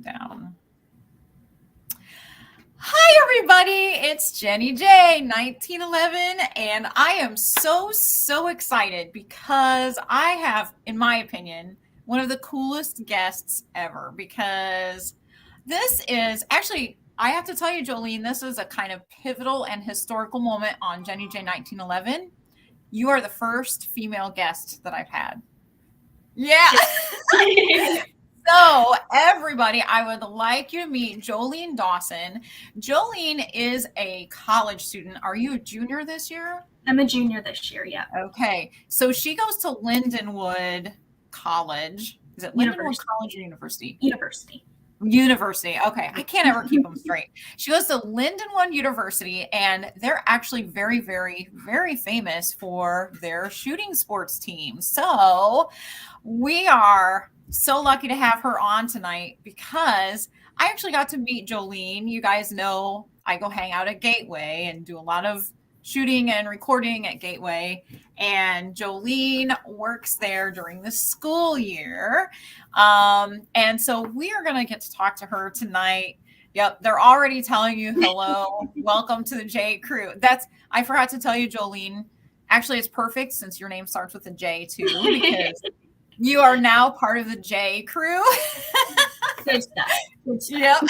Down. Hi, everybody. It's Jenny J, 1911, and I am so excited because I have, in my opinion, one of the coolest guests ever. Because this is actually, I have to tell you, Jolene, this is a kind of pivotal and historical moment on Jenny J 1911. You are the first female guest that I've had. Yeah. So, everybody, I would like you to meet Jolene Dawson. Jolene is a college student. Are you a junior this year? I'm a junior this year, yeah. Okay. So, she goes to Lindenwood College. Is it Lindenwood College or University? University. University. Okay. I can't ever keep them straight. She goes to Lindenwood University, and they're actually very famous for their shooting sports team. So, we are so lucky to have her on tonight because I actually got to meet Jolene. You guys know I go hang out at Gateway and do a lot of shooting and recording at Gateway. And Jolene works there during the school year. And so we are going to get to talk to her tonight. Yep, they're already telling you hello. Welcome to the J crew. I forgot to tell you, Jolene. Actually, it's perfect since your name starts with a J too, because you are now part of the J crew. Good stuff. Yep.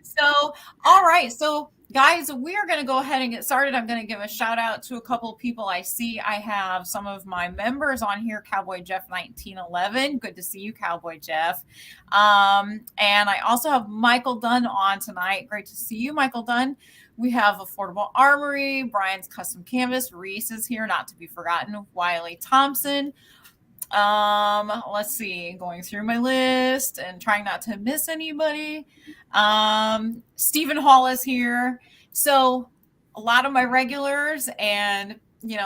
So, all right. So, guys, we are going to go ahead and get started. I'm going to give a shout out to a couple of people I see. I have some of my members on here, Cowboy Jeff 1911. Good to see you, Cowboy Jeff. And I also have Michael Dunn on tonight. Great to see you, Michael Dunn. We have Affordable Armory, Brian's Custom Canvas, Reese is here, not to be forgotten, Wiley Thompson. Let's see, going through my list and trying not to miss anybody. Stephen Hall is here. So a lot of my regulars, and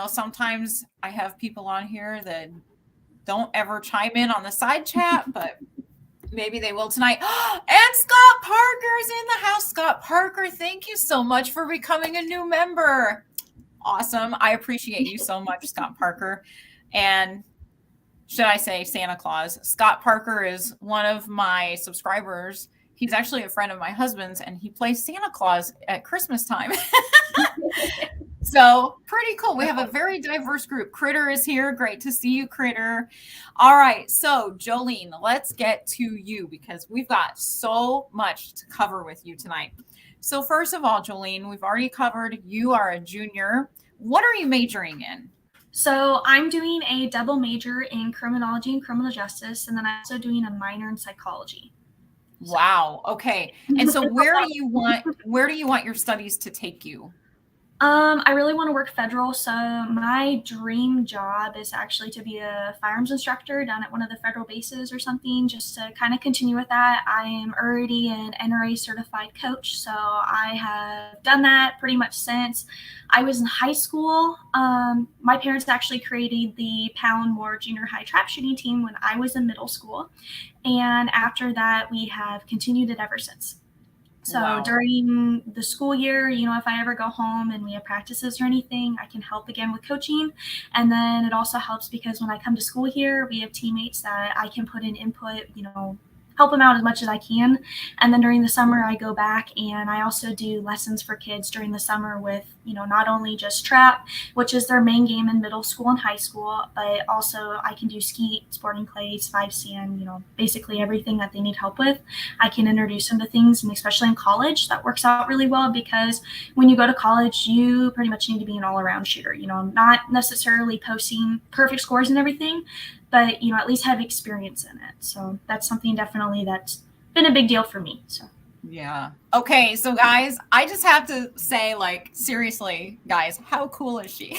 sometimes I have people on here that don't ever chime in on the side chat, but maybe they will tonight. And Scott Parker is in the house. Scott Parker, thank you so much for becoming a new member. Awesome. I appreciate you so much, Scott Parker. And should I say Santa Claus? Scott Parker is one of my subscribers. He's actually a friend of my husband's, and he plays Santa Claus at Christmas time. So pretty cool. We have a very diverse group. Critter is here. Great to see you, Critter. All right. So Jolene, let's get to you because we've got so much to cover with you tonight. So first of all, Jolene, we've already covered you are a junior. What are you majoring in? So I'm doing a double major in criminology and criminal justice, and then I'm also doing a minor in psychology. Wow. Okay. And so where do you want your studies to take you? I really want to work federal. So my dream job is actually to be a firearms instructor down at one of the federal bases or something, just to kind of continue with that. I am already an NRA certified coach. So I have done that pretty much since I was in high school. My parents actually created the Poundmore Junior High trap shooting team when I was in middle school. And after that, we have continued it ever since. So wow. During the school year, if I ever go home and we have practices or anything, I can help again with coaching. And then it also helps because when I come to school here, we have teammates that I can put in input, help them out as much as I can. And then during the summer, I go back and I also do lessons for kids during the summer with, not only just trap, which is their main game in middle school and high school, but also I can do skeet, sporting clays, 5-sand, basically everything that they need help with. I can introduce them to things, and especially in college, that works out really well because when you go to college, you pretty much need to be an all-around shooter, not necessarily posting perfect scores and everything, but at least have experience in it. So that's something definitely that's been a big deal for me. So yeah. Okay, so guys, I just have to say, seriously, guys, how cool is she?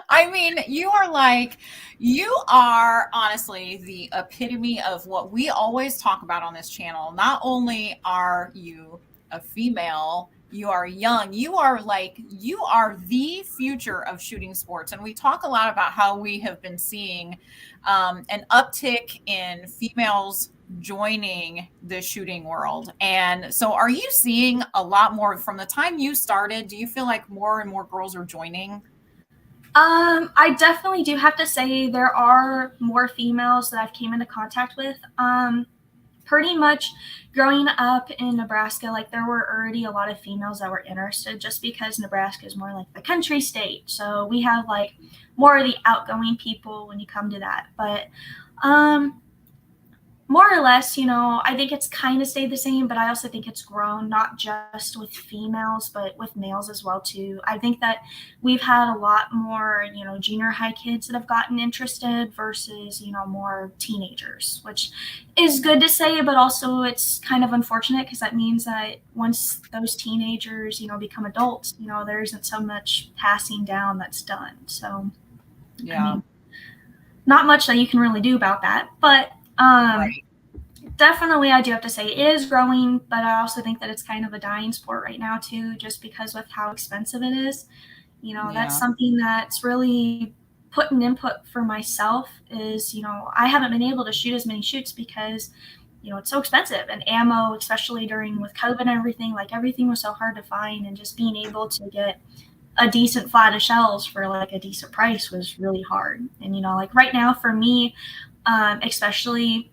I mean, you are honestly the epitome of what we always talk about on this channel. Not only are you a female, you are young, you are the future of shooting sports. And we talk a lot about how we have been seeing an uptick in females joining the shooting world. And so are you seeing a lot more from the time you started? Do you feel like more and more girls are joining? I definitely do have to say there are more females that I've came into contact with. pretty much growing up in Nebraska, like there were already a lot of females that were interested just because Nebraska is more like the country state. So we have like more of the outgoing people when you come to that. But more or less, I think it's kind of stayed the same, but I also think it's grown not just with females, but with males as well too. I think that we've had a lot more, junior high kids that have gotten interested versus, more teenagers, which is good to say, but also it's kind of unfortunate because that means that once those teenagers, become adults, there isn't so much passing down that's done. So, yeah. I mean, not much that you can really do about that, but Right. definitely I do have to say it is growing, but I also think that it's kind of a dying sport right now too, just because with how expensive it is. That's something that's really put an input for myself is, I haven't been able to shoot as many shoots because, it's so expensive, and ammo, especially during with COVID and everything, like everything was so hard to find, and just being able to get a decent flat of shells for like a decent price was really hard. And, like right now for me, especially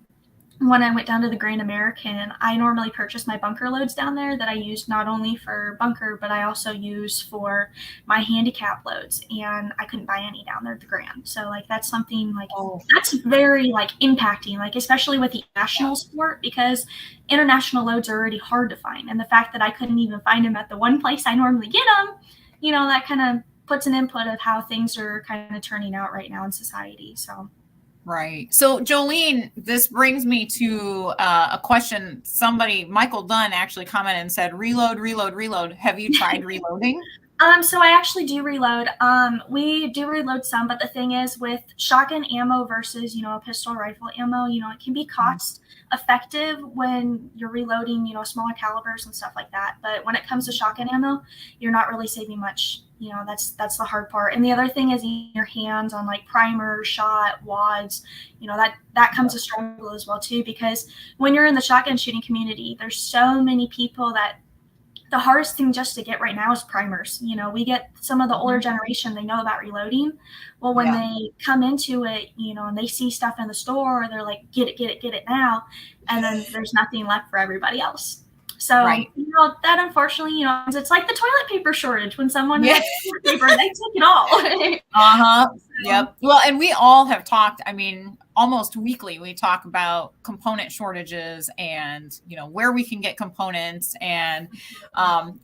when I went down to the Grand American, I normally purchase my bunker loads down there that I use not only for bunker, but I also use for my handicap loads. And I couldn't buy any down there at the Grand. So like that's something like that's very like impacting, like especially with the national sport, because international loads are already hard to find. And the fact that I couldn't even find them at the one place I normally get them, that kind of puts an input of how things are kind of turning out right now in society. So. Right. So, Jolene, this brings me to a question. Michael Dunn actually commented and said, reload, reload, reload. Have you tried reloading? So I actually do reload. We do reload some, but the thing is with shotgun ammo versus, a pistol rifle ammo, it can be cost effective when you're reloading, smaller calibers and stuff like that. But when it comes to shotgun ammo, you're not really saving much. That's the hard part. And the other thing is your hands on like primer, shot, wads, that comes a struggle as well too, because when you're in the shotgun shooting community, there's so many people that the hardest thing just to get right now is primers. We get some of the older generation, they know about reloading. Well, when they come into it, and they see stuff in the store, they're like, get it now. And then there's nothing left for everybody else. So, that unfortunately, it's like the toilet paper shortage when someone has toilet paper, they take it all. Yep. Well, and we all have talked, almost weekly, we talk about component shortages and, where we can get components. And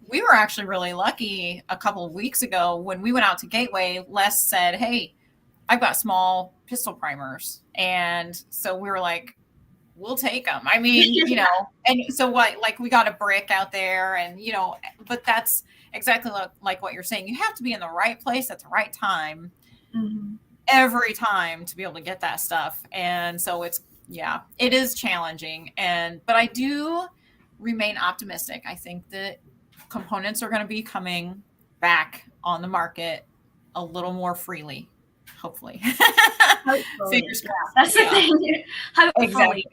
we were actually really lucky a couple of weeks ago when we went out to Gateway. Les said, hey, I've got small pistol primers. And so we were like, we'll take them. And so like we got a brick out there and, but that's exactly like what you're saying. You have to be in the right place at the right time every time to be able to get that stuff. And so it is challenging. But I do remain optimistic. I think that components are going to be coming back on the market a little more freely, hopefully. Fingers crossed. That's the thing. Hopefully.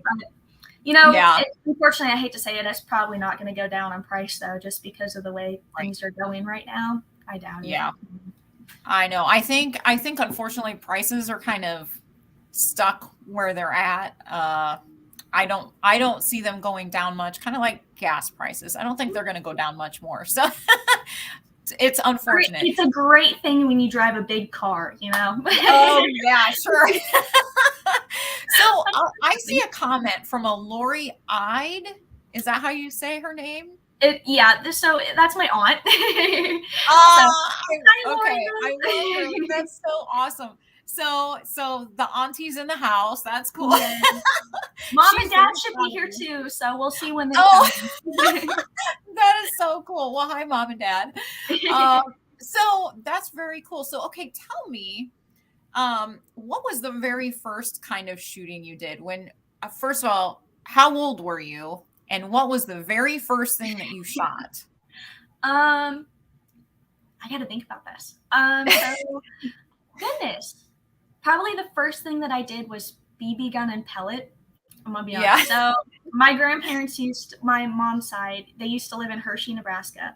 Exactly. Unfortunately, I hate to say it, it's probably not going to go down in price though, just because of the way things are going right now. I doubt it. Yeah, I know. I think unfortunately prices are kind of stuck where they're at. I don't see them going down much. Kind of like gas prices. I don't think they're going to go down much more. So. It's unfortunate. It's a great thing when you drive a big car, Oh, yeah, sure. So I see a comment from a Lori Ide. Is that how you say her name? So that's my aunt. Okay, I love her. That's so awesome. So the auntie's in the house. That's cool. Yes. Mom and Dad should be here too, so we'll see when they come. That is so cool. Well, hi, Mom and Dad. So that's very cool. So, okay, tell me, what was the very first kind of shooting you did? When, first of all, how old were you? And what was the very first thing that you shot? I got to think about this. So, goodness. Probably the first thing that I did was BB gun and pellet. I'm going to be honest. So my grandparents my mom's side, they used to live in Hershey, Nebraska,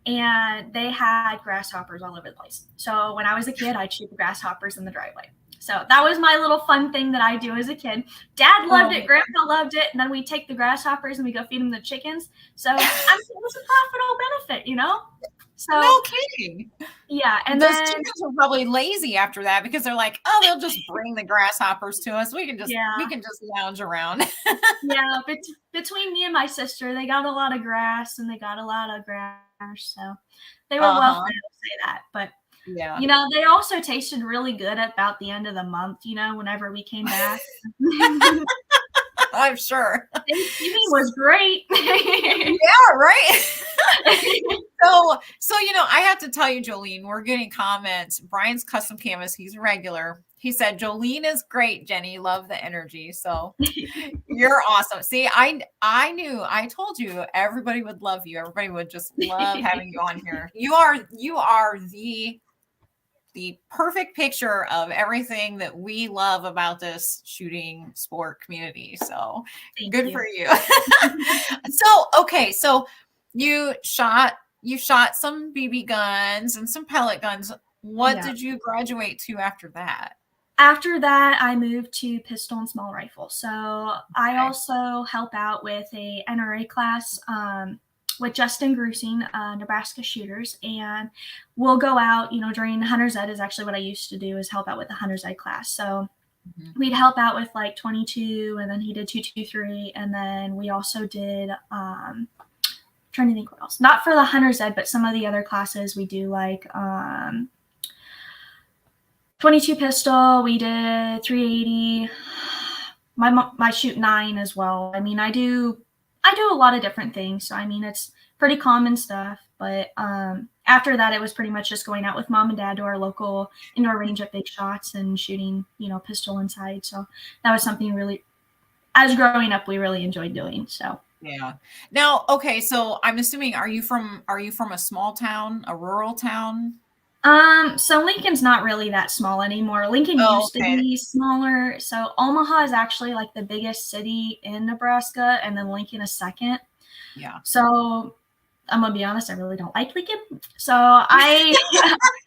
and they had grasshoppers all over the place. So when I was a kid, I'd shoot the grasshoppers in the driveway. So that was my little fun thing that I do as a kid. Dad loved it, Oh, Grandpa loved it, and then we take the grasshoppers and we go feed them the chickens. So it was a profitable benefit, you know? So no kidding. yeah, and Those then chickens were probably lazy after that because they're like, oh, they'll just bring the grasshoppers to us. We yeah, can just lounge around. yeah, between me and my sister, they got a lot of grass and they got a lot of grass, so they were well fed, Uh-huh. I'll say that. But Yeah. you know, they also tasted really good at about the end of the month, you know, whenever we came back. I'm sure. Thanksgiving was great. Yeah, right. So I have to tell you, Jolene, we're getting comments. Brian's custom canvas, he's a regular. He said, Jolene is great, Jenny. Love the energy. So you're awesome. See, I told you everybody would love you. Everybody would just love having you on here. You are the perfect picture of everything that we love about this shooting sport community. So Thank good you. for you. So you shot some BB guns and some pellet guns. What Yeah. did you graduate to after that? After that, I moved to pistol and small rifle. So I Okay. also help out with a NRA class with Justin Grusing, Nebraska shooters, and we'll go out. You know, during Hunter's Ed is actually what I used to do is help out with the Hunter's Ed class. So Mhm. we'd help out with like 22, and then he did 223, and then we also did. Trying to think what else. Not for the Hunter's Ed, but some of the other classes we do like 22 pistol, we did 380. My shoot 9 as well. I mean, I do a lot of different things. So I mean, it's pretty common stuff, but after that it was pretty much just going out with mom and dad to our local indoor range at Big Shots and shooting, you know, pistol inside. So that was something really, as growing up, we really enjoyed doing. So Yeah. Now, okay, so I'm assuming are you from a small town, a rural town? So Lincoln's not really that small anymore. Lincoln Oh, used to okay. be smaller. So Omaha is actually like the biggest city in Nebraska, and then Lincoln is second. Yeah. So I'm gonna be honest, I really don't like Lincoln. So I'm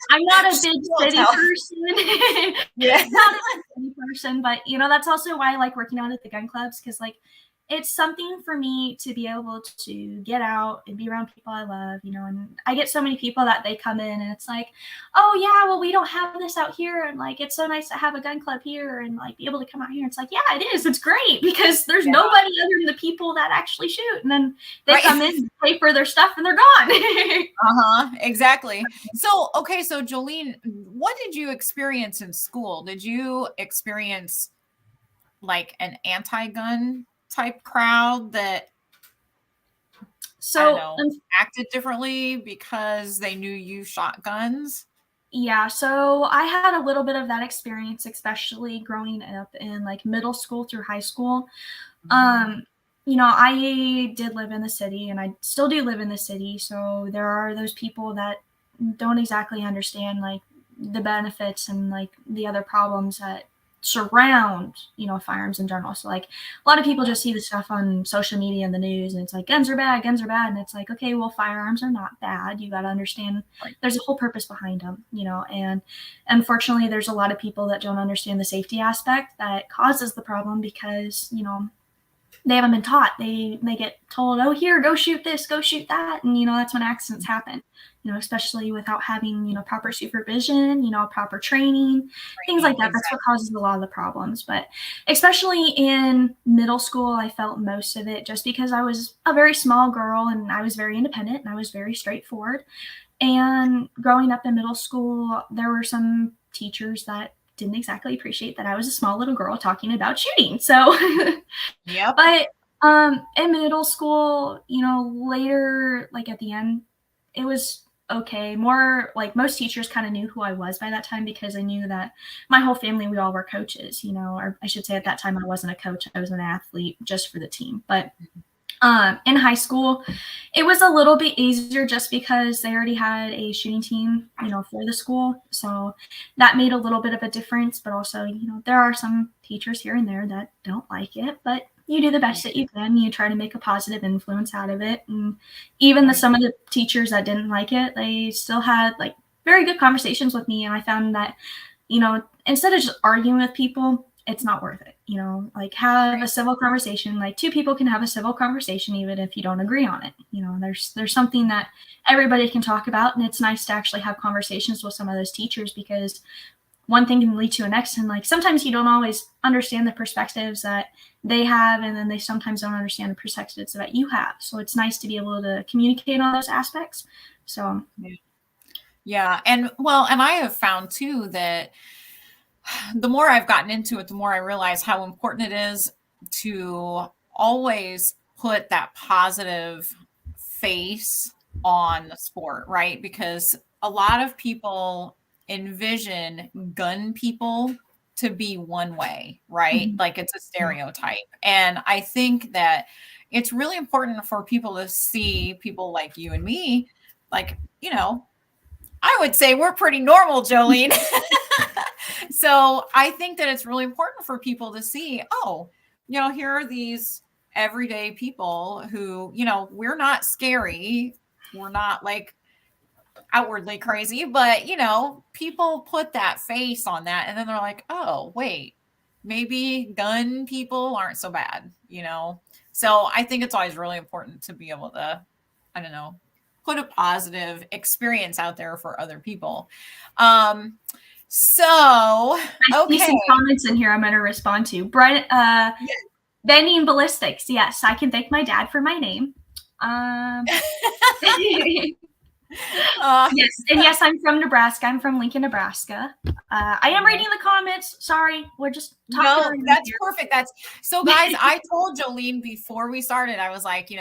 not a big Small city town. person. Yeah. Not a big city person, but you know, that's also why I like working out at the gun clubs, because like it's something for me to be able to get out and be around people I love, you know. And I get so many people that they come in and it's like, oh yeah, well we don't have this out here, and like it's so nice to have a gun club here and like be able to come out here. It's like, yeah, it is. It's great because there's Yeah. nobody other than the people that actually shoot, and then they Right. come in, pay for their stuff, and they're gone. Uh-huh. Exactly. So, okay, so Jolene, what did you experience in school? Did you experience like an anti-gun type crowd that I don't So know, acted differently because they knew you shot guns? yeah, so I had a little bit of that experience, especially growing up in like middle school through high school. Mhm. Um, you know, I did live in the city and I still do live in the city. So there are those people that don't exactly understand like the benefits and like the other problems that surround, you know, firearms in general. So like a lot of people just see the stuff on social media and the news and it's like guns are bad, guns are bad. And it's like, okay, well, firearms are not bad. You got to understand Right. there's a whole purpose behind them, you know, and unfortunately there's a lot of people that don't understand the safety aspect that causes the problem because, you know, they haven't been taught. They get told, oh, here, go shoot this, go shoot that, and you know that's when accidents happen. You know, especially without having, you know, proper supervision, you know, proper training, things like Training, that. That's what exactly. causes a lot of the problems. But especially in middle school, I felt most of it just because I was a very small girl and I was very independent and I was very straightforward. And growing up in middle school, there were some teachers that didn't exactly appreciate that I was a small little girl talking about shooting. So Yep. but in middle school, you know, later, like at the end, it was okay. More like most teachers kind of knew who I was by that time because I knew that my whole family, we all were coaches, you know, or I should say at that time I wasn't a coach, I was an athlete just for the team. But in high school, it was a little bit easier just because they already had a shooting team, you know, for the school. So that made a little bit of a difference. But also, you know, there are some teachers here and there that don't like it, but you do the best that you can. You try to make a positive influence out of it. And even Right. some of the teachers that didn't like it, they still had like very good conversations with me. And I found that, you know, instead of just arguing with people, it's not worth it. Like have a civil conversation. Like two people can have a civil conversation even if you don't agree on it. There's something that everybody can talk about, and it's nice to actually have conversations with some of those teachers, because one thing can lead to the next, and like sometimes you don't always understand the perspectives that they have, and then they sometimes don't understand the perspectives that you have. So it's nice to be able to communicate on those aspects. So yeah, and I have found too that the more I've gotten into it, the more I realize how important it is to always put that positive face on the sport, right? Because a lot of people envision gun people to be one way, right? Like it's a stereotype. And I think that it's really important for people to see people like you and me, like, I would say we're pretty normal, Jolene. So I think that it's really important for people to see, oh, here are these everyday people who, we're not scary. We're not like outwardly crazy, but, people put that face on that. And then they're like, oh, wait, maybe gun people aren't so bad, So I think it's always really important to be able to, I don't know, put a positive experience out there for other people. So, I see some comments in here I'm going to respond to. Brian, Vending Ballistics. Yes, I can thank my dad for my name. Yes, and yes, I'm from Nebraska. I'm from Lincoln, Nebraska. I am reading the comments. Sorry, we're just talking. No, that's perfect. So, guys. I told Jolene before we started, I was like,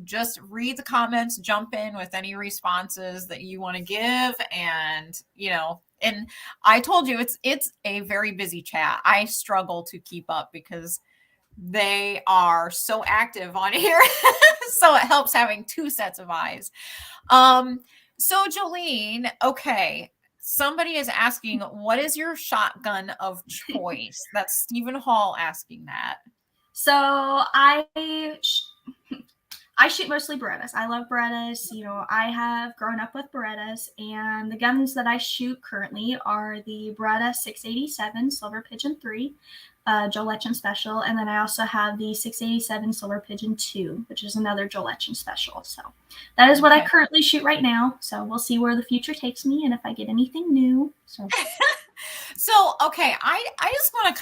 just read the comments, jump in with any responses that you want to give, and and I told you it's a very busy chat. I struggle to keep up because they are so active on here, so it helps having two sets of eyes. So Jolene, okay. Somebody is asking, what is your shotgun of choice? That's Stephen Hall asking that. So I shoot mostly Berettas. I love Berettas. I have grown up with Berettas, and the guns that I shoot currently are the Beretta 687 Silver Pigeon 3, Jolenes Special, and then I also have the 687 Silver Pigeon 2, which is another Jolenes Special. So that is what I currently shoot right now. So we'll see where the future takes me and if I get anything new. So, okay, I just want to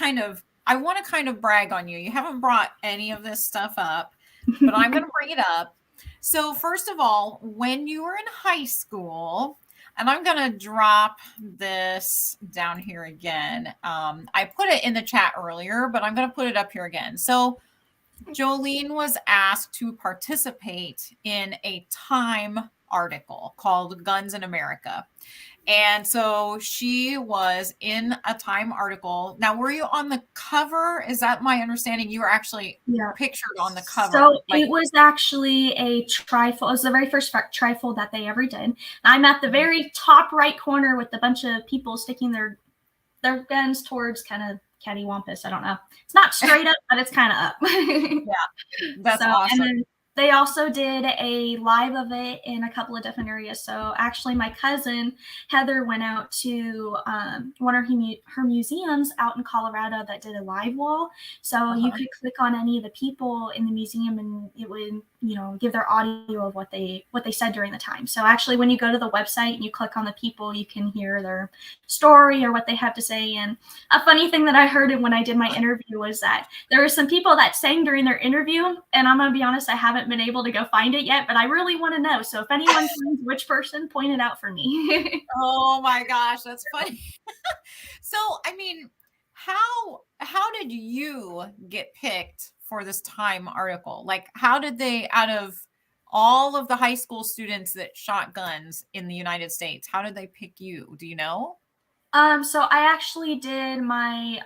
kind of brag on you. You haven't brought any of this stuff up, but I'm going to bring it up. So first of all, when you were in high school, and I'm going to drop this down here again. I put it in the chat earlier, but I'm going to put it up here again. So Jolene was asked to participate in a Time article called Guns in America. And so she was in a Time article. Now, were you on the cover? Is that my understanding? You were actually pictured on the cover. So it was actually a trifold. It was the very first trifold that they ever did. I'm at the very top right corner with a bunch of people sticking their guns towards kind of cattywampus. I don't know. It's not straight up, but it's kind of up. Yeah, that's awesome. And then they also did a live of it in a couple of different areas. So actually my cousin Heather went out to one of her museums out in Colorado that did a live wall. So you could click on any of the people in the museum and it would, give their audio of what they said during the time. So actually when you go to the website and you click on the people, you can hear their story or what they have to say. And a funny thing that I heard when I did my interview was that there were some people that sang during their interview, and I'm going to be honest, I haven't been able to go find it yet, but I really want to know. So if anyone finds which person, point it out for me. Oh my gosh, that's funny. So, I mean, how did you get picked for this Time article? Like, how did they, out of all of the high school students that shot guns in the United States, how did they pick you? Do you know? So I actually did my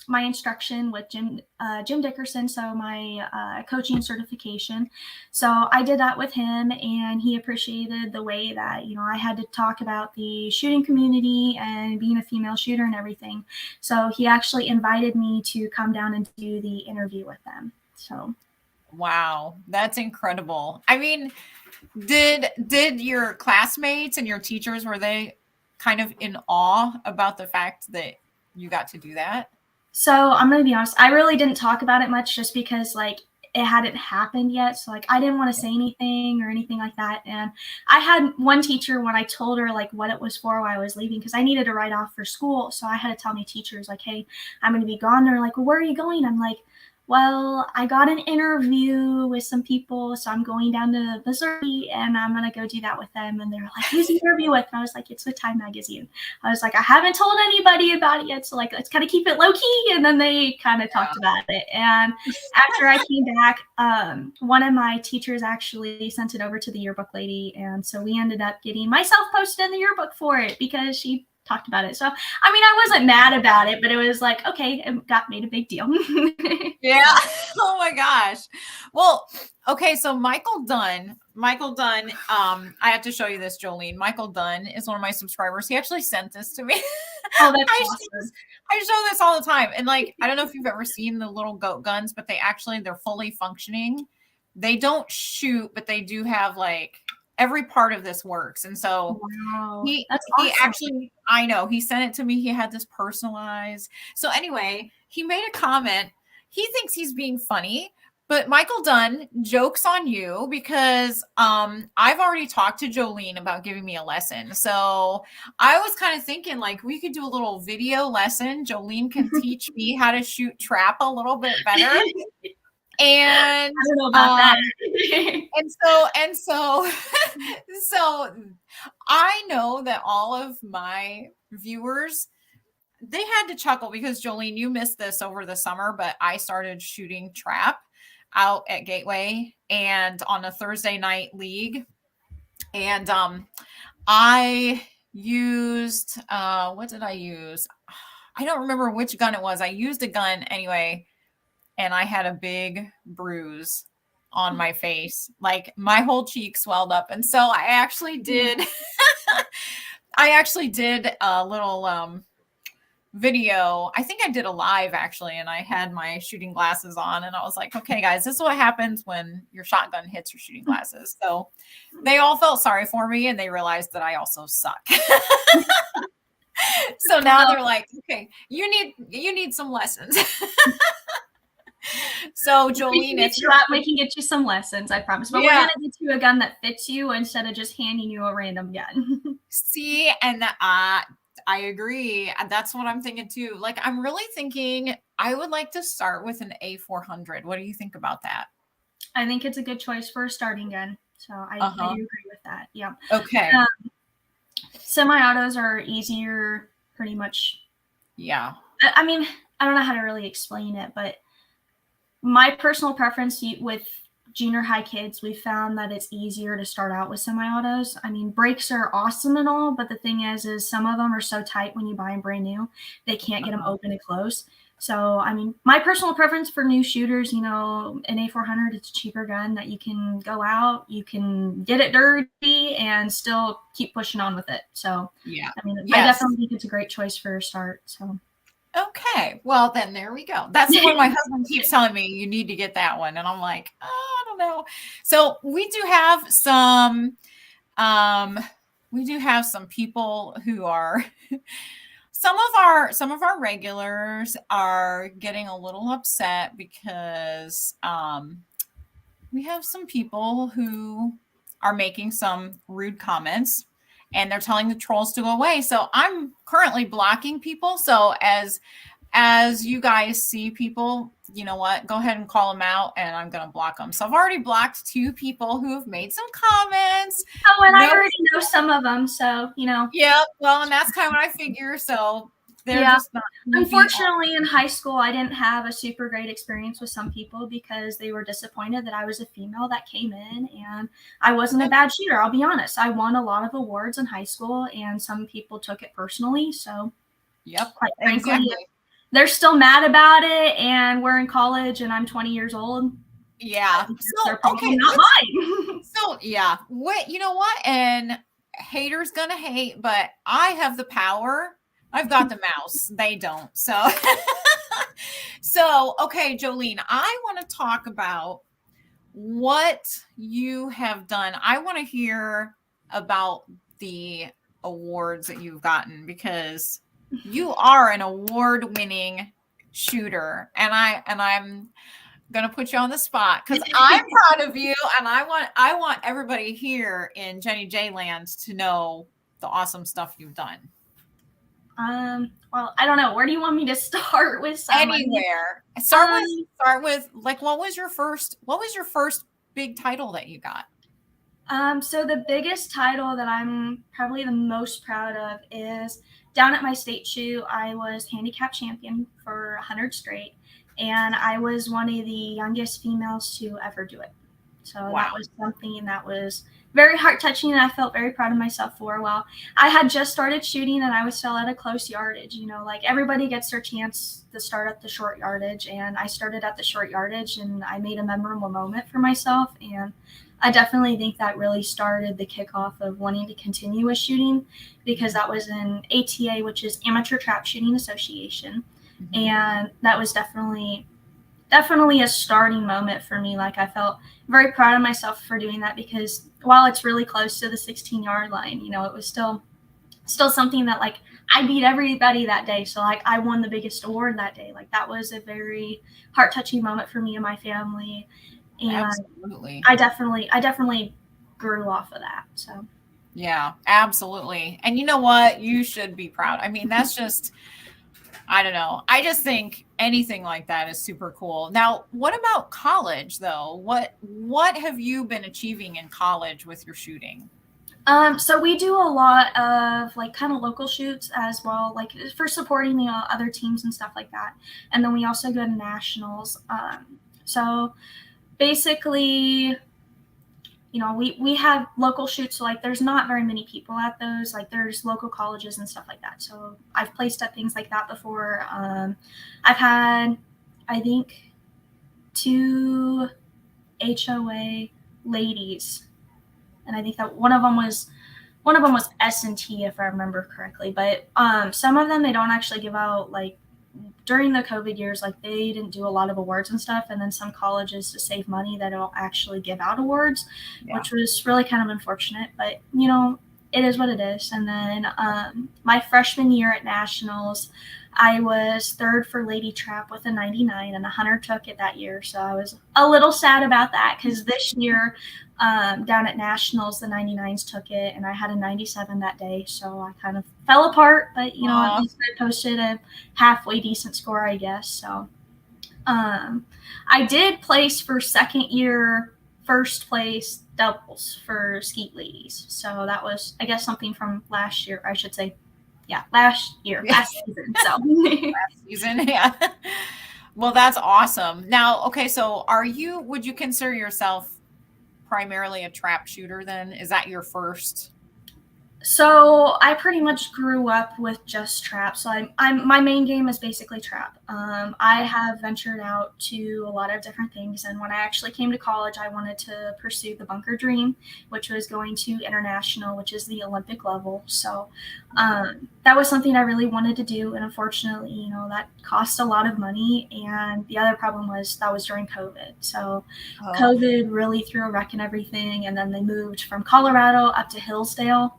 my instruction with Jim Dickerson, so my coaching certification. So I did that with him, and he appreciated the way that I had to talk about the shooting community and being a female shooter and everything. So he actually invited me to come down and do the interview with them. So, wow, that's incredible. I mean, did your classmates and your teachers, were they kind of in awe about the fact that you got to do that? So I'm going to be honest, I really didn't talk about it much just because like it hadn't happened yet. So like I didn't want to say anything or anything like that. And I had one teacher when I told her like what it was for while I was leaving, because I needed to write off for school. So I had to tell my teachers like, hey, I'm going to be gone. They're like, well, where are you going? I'm like, well, I got an interview with some people, so I'm going down to Missouri and I'm going to go do that with them. And they're like, who's the interview with? And I was like, it's with Time Magazine. I was like, I haven't told anybody about it yet. So like, let's kind of keep it low key. And then they kind of talked about it. And after I came back, one of my teachers actually sent it over to the yearbook lady. And so we ended up getting myself posted in the yearbook for it because she talked about it. So, I mean, I wasn't mad about it, but it was like, okay, it got made a big deal. Yeah. Oh my gosh. Well, okay. So Michael Dunn, I have to show you this, Jolene. Michael Dunn is one of my subscribers. He actually sent this to me. Oh, that's awesome. I show this all the time. And like, I don't know if you've ever seen the little goat guns, but they're fully functioning. They don't shoot, but they do have like every part of this works. And so wow, he awesome. actually, I know, he sent it to me. He had this personalized. So anyway, he made a comment. He thinks he's being funny, but Michael Dunn jokes on you because I've already talked to Jolene about giving me a lesson. So I was kind of thinking like we could do a little video lesson. Jolene can teach me how to shoot trap a little bit better. And I don't know about that. So I know that all of my viewers, they had to chuckle because Jolene, you missed this over the summer, but I started shooting trap out at Gateway and on a Thursday night league. And I used what did I use? I don't remember which gun it was. I used a gun anyway. And I had a big bruise on my face. Like my whole cheek swelled up. And so I actually did a little video. I think I did a live actually, and I had my shooting glasses on and I was like, okay guys, this is what happens when your shotgun hits your shooting glasses. So they all felt sorry for me and they realized that I also suck. So now they're like, okay, you need some lessons. So Jolene, we can get you some lessons, I promise. But we're gonna get you a gun that fits you instead of just handing you a random gun. See, and I agree. That's what I'm thinking too. Like I'm really thinking I would like to start with an A400. What do you think about that? I think it's a good choice for a starting gun. So I do agree with that. Yeah. Okay. Semi-autos are easier, pretty much. Yeah. I mean, I don't know how to really explain it, but my personal preference with junior high kids, we found that it's easier to start out with semi-autos. I mean, brakes are awesome and all, but the thing is some of them are so tight when you buy them brand new, they can't get them open and close. So, I mean, my personal preference for new shooters, an A400, it's a cheaper gun that you can go out, you can get it dirty and still keep pushing on with it. So, yeah, I mean, I definitely think it's a great choice for a start. So. Okay. Well, then there we go. That's the one my husband keeps telling me you need to get that one. And I'm like, oh, I don't know. So we do have some people who are some of our regulars are getting a little upset because we have some people who are making some rude comments and they're telling the trolls to go away. So I'm currently blocking people. So as you guys see people, you know what, go ahead and call them out and I'm going to block them. So I've already blocked 2 people who have made some comments. Oh, and I already know some of them. So, Yeah. Well, and that's kind of what I figure. So they're just not. Unfortunately, in high school, I didn't have a super great experience with some people because they were disappointed that I was a female that came in, and I wasn't a bad shooter. I'll be honest. I won a lot of awards in high school, and some people took it personally. So, quite frankly, they're still mad about it, and we're in college, and I'm 20 years old. Yeah. So, they're probably not mine. So, yeah. You know what? And haters gonna hate, but I have the power. I've got the mouse. They don't. So, okay, Jolene, I want to talk about what you have done. I want to hear about the awards that you've gotten because You are an award-winning shooter, and I'm gonna put you on the spot because I'm proud of you, and I want everybody here in Jenny J Land to know the awesome stuff you've done. Well, I don't know. Where do you want me to start with some? Anywhere. Start with like what was your first big title that you got? So the biggest title that I'm probably the most proud of is down at my state shoot. I was handicap champion for 100 straight, and I was one of the youngest females to ever do it. So Wow. That was something that was very heart touching, and I felt very proud of myself for. Well, I had just started shooting, and I was still at a close yardage. Like everybody gets their chance to start at the short yardage, and I started at the short yardage, and I made a memorable moment for myself. And I definitely think that really started the kickoff of wanting to continue with shooting, because that was in ATA, which is Amateur Trap Shooting Association. Mm-hmm. And that was definitely a starting moment for me. Like I felt very proud of myself for doing that, because while it's really close to the 16-yard line, it was still something that like I beat everybody that day. So like I won the biggest award that day. Like that was a very heart touching moment for me and my family. And absolutely. I definitely grew off of that. So yeah, absolutely. And you know what? You should be proud. I mean, that's just, I don't know. I just think anything like that is super cool. Now, what about college though? What have you been achieving in college with your shooting? So we do a lot of like kind of local shoots as well, like for supporting the other teams and stuff like that. And then we also go to nationals. So basically, we have local shoots. So like there's not very many people at those. Like there's local colleges and stuff like that. So I've placed at things like that before. I've had, I think, 2 HOA ladies, and I think that one of them was S&T, if I remember correctly. But some of them, they don't actually give out, like during the COVID years, like they didn't do a lot of awards and stuff. And then some colleges, to save money, that don't actually give out awards, which was really kind of unfortunate. But it is what it is. And then my freshman year at nationals, I was 3rd for Lady Trap with a 99, and a Hunter took it that year. So I was a little sad about that, because this year down at nationals, the 99s took it, and I had a 97 that day. So I kind of fell apart, but at least I posted a halfway decent score, I guess. So I did place for second year, first place doubles for skeet ladies. So that was, I guess, something from last year, I should say. Yeah, last season. So last season, yeah. Well, that's awesome. Now, okay, so would you consider yourself primarily a trap shooter then? Is that your first? So I pretty much grew up with just trap. So I'm my main game is basically trap. I have ventured out to a lot of different things, and when I actually came to college, I wanted to pursue the bunker dream, which was going to international, which is the Olympic level. So that was something I really wanted to do, and unfortunately, that cost a lot of money. And the other problem was that was during COVID. So COVID really threw a wreck in everything, and then they moved from Colorado up to Hillsdale.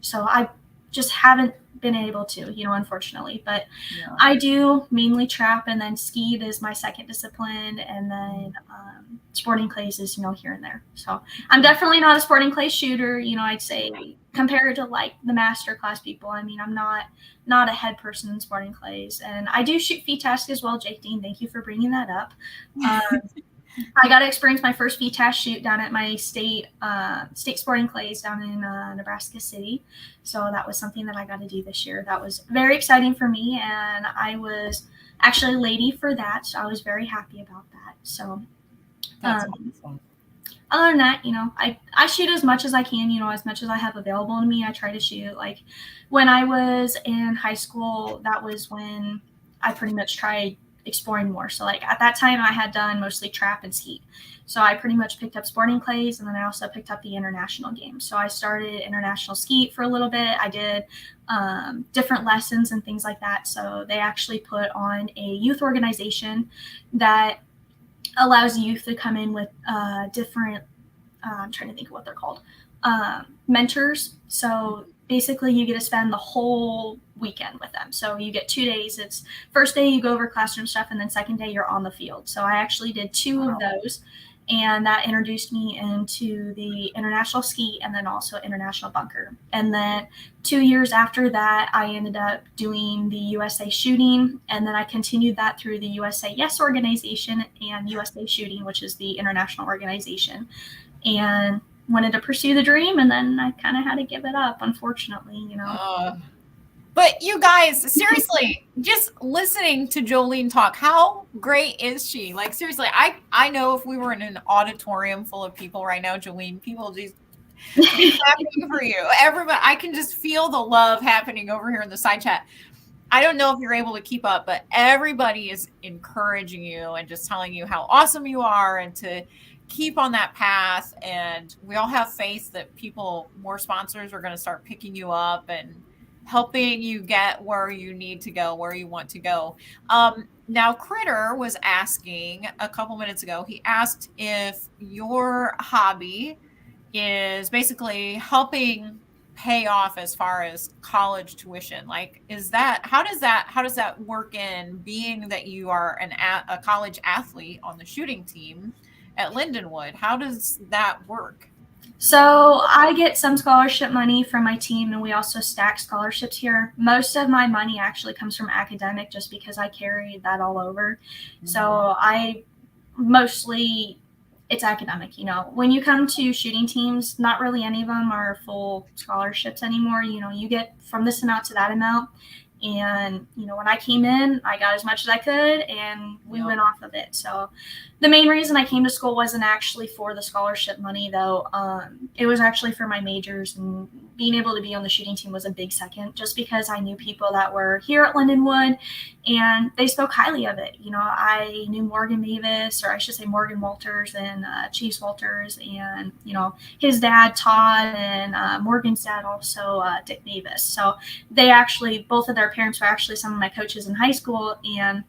So I just haven't been able to, unfortunately, but I do mainly trap, and then skeet is my second discipline, and then sporting clays is, here and there. So I'm definitely not a sporting clay shooter, I'd say, compared to like the master class people. I mean, I'm not a head person in sporting clays, and I do shoot VTASC as well. Jake Dean, thank you for bringing that up. I got to experience my first VTAS shoot down at my state sporting clays down in Nebraska City. So that was something that I got to do this year. That was very exciting for me, and I was actually lady for that. So I was very happy about that. So that's awesome. Other than that, I shoot as much as I can, as much as I have available to me. I try to shoot. Like when I was in high school, that was when I pretty much tried exploring more. So like at that time I had done mostly trap and skeet. So I pretty much picked up sporting clays, and then I also picked up the international game. So I started international skeet for a little bit. I did different lessons and things like that. So they actually put on a youth organization that allows youth to come in with different, I'm trying to think of what they're called, mentors. So basically you get to spend the whole weekend with them. So you get 2 days. It's first day you go over classroom stuff, and then second day you're on the field. So I actually did two of those, and that introduced me into the international ski and then also international bunker. And then 2 years after that, I ended up doing the USA shooting, and then I continued that through the USA Yes organization and USA shooting, which is the international organization, and wanted to pursue the dream, and then I kind of had to give it up, unfortunately, you know. But you guys, seriously, just listening to Jolene talk, how great is she? Like, seriously, I know if we were in an auditorium full of people right now, Jolene, people just be clapping for you. Everybody, I can just feel the love happening over here in the side chat. I don't know if you're able to keep up, but everybody is encouraging you and just telling you how awesome you are and to keep on that path. And we all have faith that people, more sponsors are going to start picking you up and helping you get where you need to go, where you want to go. Now, Critter was asking a couple minutes ago, he asked if your hobby is basically helping pay off as far as college tuition. Like, is that, how does that work in being that you are a college athlete on the shooting team at Lindenwood? How does that work? So I get some scholarship money from my team, and we also stack scholarships here. Most of my money actually comes from academic, just because I carry that all over. Mm-hmm. So I mostly, it's academic. You know, when you come to shooting teams, not really any of them are full scholarships anymore. You know, you get from this amount to that amount. And, you know, when I came in, I got as much as I could, and we went off of it. So the main reason I came to school wasn't actually for the scholarship money, though. It was actually for my majors, and being able to be on the shooting team was a big second, just because I knew people that were here at Lindenwood, and they spoke highly of it. You know, I knew Morgan Mavis, or I should say Morgan Walters, and Chiefs Walters, and, you know, his dad, Todd, and Morgan's dad also, Dick Mavis. So they actually, both of their parents were actually some of my coaches in high school. And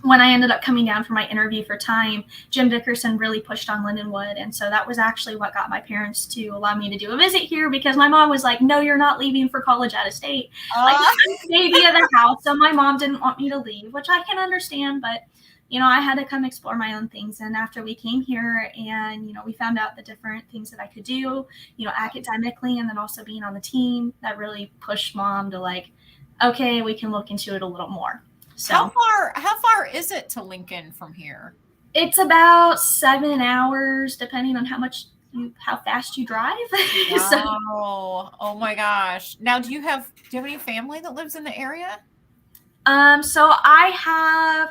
when I ended up coming down for my interview for time, Jim Dickerson really pushed on Lindenwood. And so that was actually what got my parents to allow me to do a visit here, because my mom was like, no, you're not leaving for college out of state. Like, I'm the baby of the house. So my mom didn't want me to leave, which I can understand. But, you know, I had to come explore my own things. And after we came here and, you know, we found out the different things that I could do, you know, academically, and then also being on the team, that really pushed mom to like, okay, we can look into it a little more. So how far is it to Lincoln from here? It's about 7 hours, depending on how fast you drive. Wow. So, oh my gosh. Now, do you have any family that lives in the area? So I have,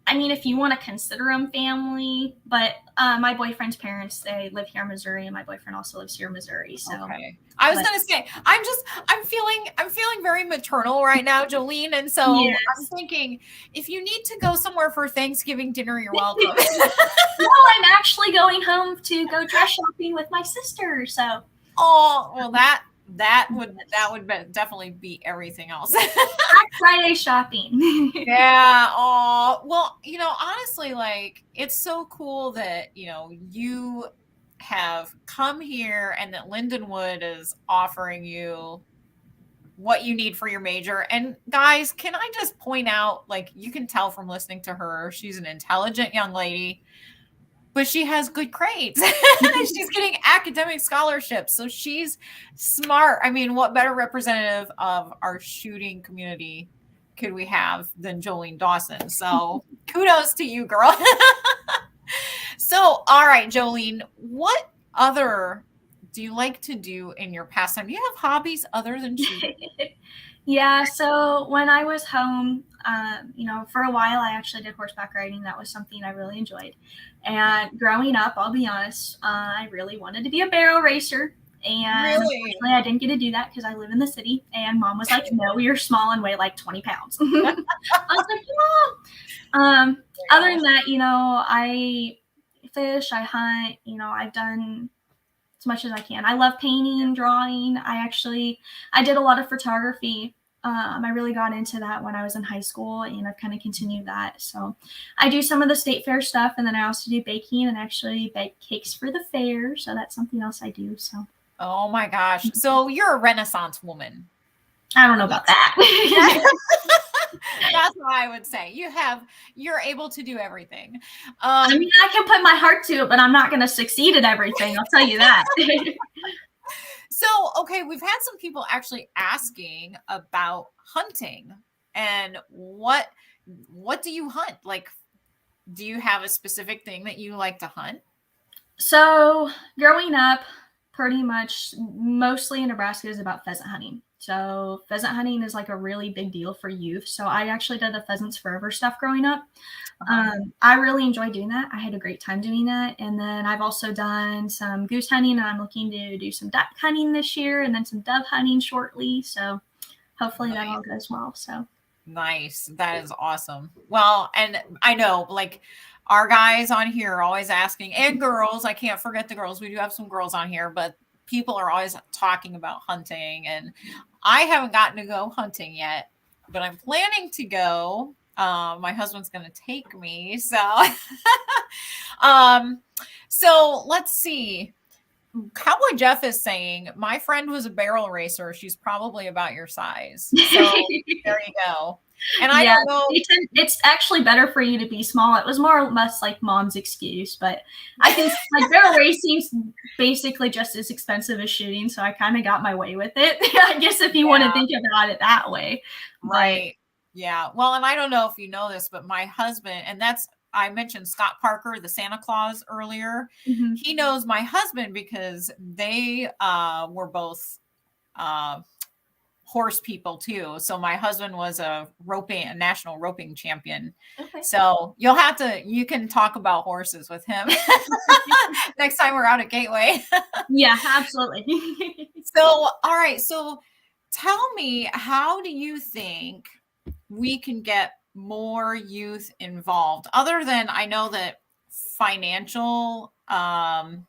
I mean, if you want to consider them family, but my boyfriend's parents, they live here in Missouri, and my boyfriend also lives here in Missouri. So okay. I was going to say, I'm feeling very maternal right now, Jolene. And so yes. I'm thinking, if you need to go somewhere for Thanksgiving dinner, you're welcome. No, I'm actually going home to go dress shopping with my sister. So, oh, well, that would definitely be everything else. Black Friday shopping. Yeah. Oh, well, you know, honestly, like, it's so cool that, you know, you have come here and that Lindenwood is offering you what you need for your major. And guys, can I just point out, like, you can tell from listening to her, she's an intelligent young lady, but she has good grades. She's getting academic scholarships. So she's smart. I mean, what better representative of our shooting community could we have than Jolene Dawson? So kudos to you, girl. So, all right, Jolene, what other do you like to do in your pastime? Do you have hobbies other than shooting? Yeah, so when I was home, you know, for a while, I actually did horseback riding. That was something I really enjoyed. And growing up, I'll be honest, I really wanted to be a barrel racer. And unfortunately, I didn't get to do that because I live in the city. And mom was like, no, you're small and weigh like 20 pounds. I was like, Mom. Other than that, you know, I fish, I hunt, you know, I've done as much as I can. I love painting, drawing. I did a lot of photography. I really got into that when I was in high school, and I've kind of continued that. So I do some of the state fair stuff, and then I also do baking and actually bake cakes for the fair. So that's something else I do. So. Oh my gosh. So you're a Renaissance woman. I don't know about that. That's what I would say. You're able to do everything. I mean, I can put my heart to it, but I'm not going to succeed at everything. I'll tell you that. So, okay, we've had some people actually asking about hunting and what do you hunt? Like, do you have a specific thing that you like to hunt? So, growing up, pretty much mostly in Nebraska is about pheasant hunting. So, pheasant hunting is like a really big deal for youth. So, I actually did the Pheasants Forever stuff growing up. I really enjoyed doing that. I had a great time doing that. And then I've also done some goose hunting, and I'm looking to do some duck hunting this year and then some dove hunting shortly. So, hopefully that all goes well. So, nice. That is awesome. Well, and I know like our guys on here are always asking, and girls, I can't forget the girls. We do have some girls on here, but people are always talking about hunting, and I haven't gotten to go hunting yet, but I'm planning to go. My husband's going to take me. So, so let's see. Cowboy Jeff is saying, my friend was a barrel racer. She's probably about your size. So there you go. And I don't know. It's actually better for you to be small. It was more or less like mom's excuse, but I think like barrel racing's basically just as expensive as shooting. So I kind of got my way with it. I guess if you want to think about it that way. Right. Yeah. Well, and I don't know if you know this, but my husband, and I mentioned Scott Parker, the Santa Claus earlier. Mm-hmm. He knows my husband because they were both horse people too. So my husband was a national roping champion. Okay. So you can talk about horses with him next time we're out at Gateway. Yeah, absolutely. So, all right. So tell me, how do you think we can get more youth involved, other than I know that financial hurdles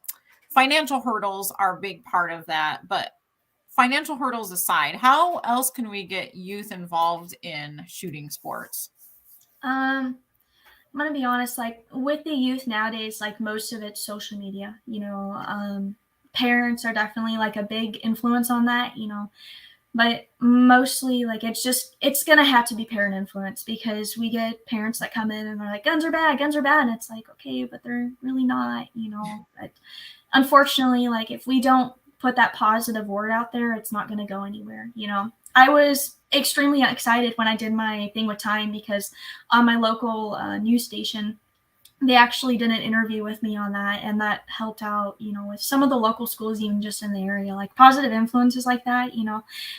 are a big part of that, but financial hurdles aside, how else can we get youth involved in shooting sports? I'm gonna be honest, like with the youth nowadays, like most of it's social media, parents are definitely like a big influence on that, but mostly like it's gonna have to be parent influence, because we get parents that come in and are like, guns are bad, and it's like, okay, but they're really not, but unfortunately, like if we don't put that positive word out there, it's not going to go anywhere. I was extremely excited when I did my thing with Time, because on my local news station, they actually did an interview with me on that, and that helped out, with some of the local schools, even just in the area, like positive influences like that,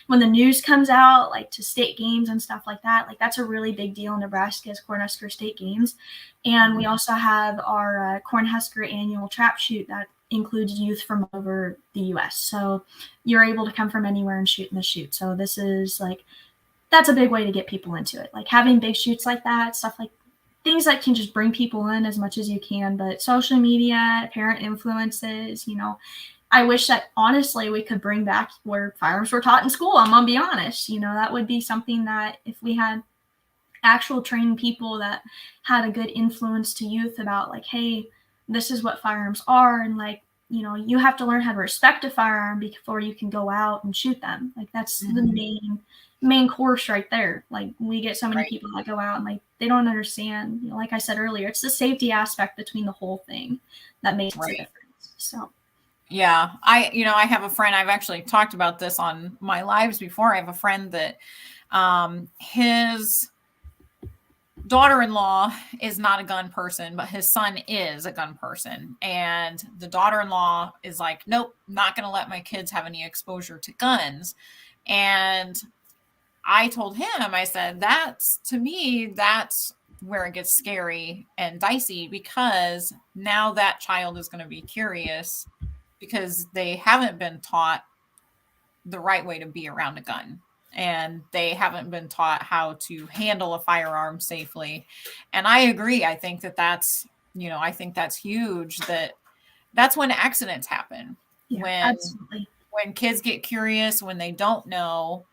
when the news comes out, like to state games and stuff like that, like that's a really big deal in Nebraska's Cornhusker State Games. And we also have our Cornhusker annual trap shoot that includes youth from over the U.S. So you're able to come from anywhere and shoot in the shoot. So this is like, that's a big way to get people into it. Like having big shoots like that, stuff like things that can just bring people in as much as you can. But social media, parent influences, I wish that honestly we could bring back where firearms were taught in school. I'm gonna be honest, that would be something that if we had actual trained people that had a good influence to youth about like, hey, this is what firearms are, and like, you have to learn how to respect a firearm before you can go out and shoot them. Like that's the main course right there. Like we get so many people that go out and like they don't understand, like I said earlier, it's the safety aspect between the whole thing that makes a difference. So yeah, I have a friend, I've actually talked about this on my lives before. I have a friend that his daughter-in-law is not a gun person, but his son is a gun person. And the daughter-in-law is like, nope, not going to let my kids have any exposure to guns. And I told him, I said, to me, that's where it gets scary and dicey, because now that child is going to be curious because they haven't been taught the right way to be around a gun, and they haven't been taught how to handle a firearm safely. And I agree. I think that's huge. That's when accidents happen. Yeah, absolutely. When kids get curious, when they don't know.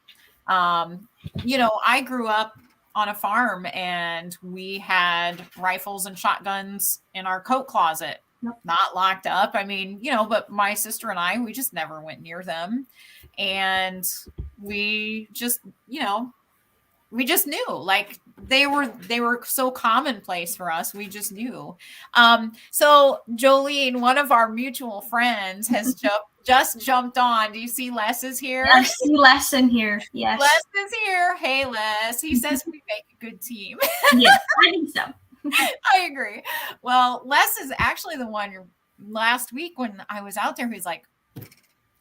I grew up on a farm and we had rifles and shotguns in our coat closet. not locked up. I mean, but my sister and I, we just never went near them. And we just, we just knew, like, they were so commonplace for us. We just knew. So Jolene, one of our mutual friends, has just jumped on. Do you see Les is here? I see Les in here. Yes. Les is here. Hey, Les. He says we make a good team. Yeah, I think so. I agree. Well, Les is actually the one last week when I was out there who's like,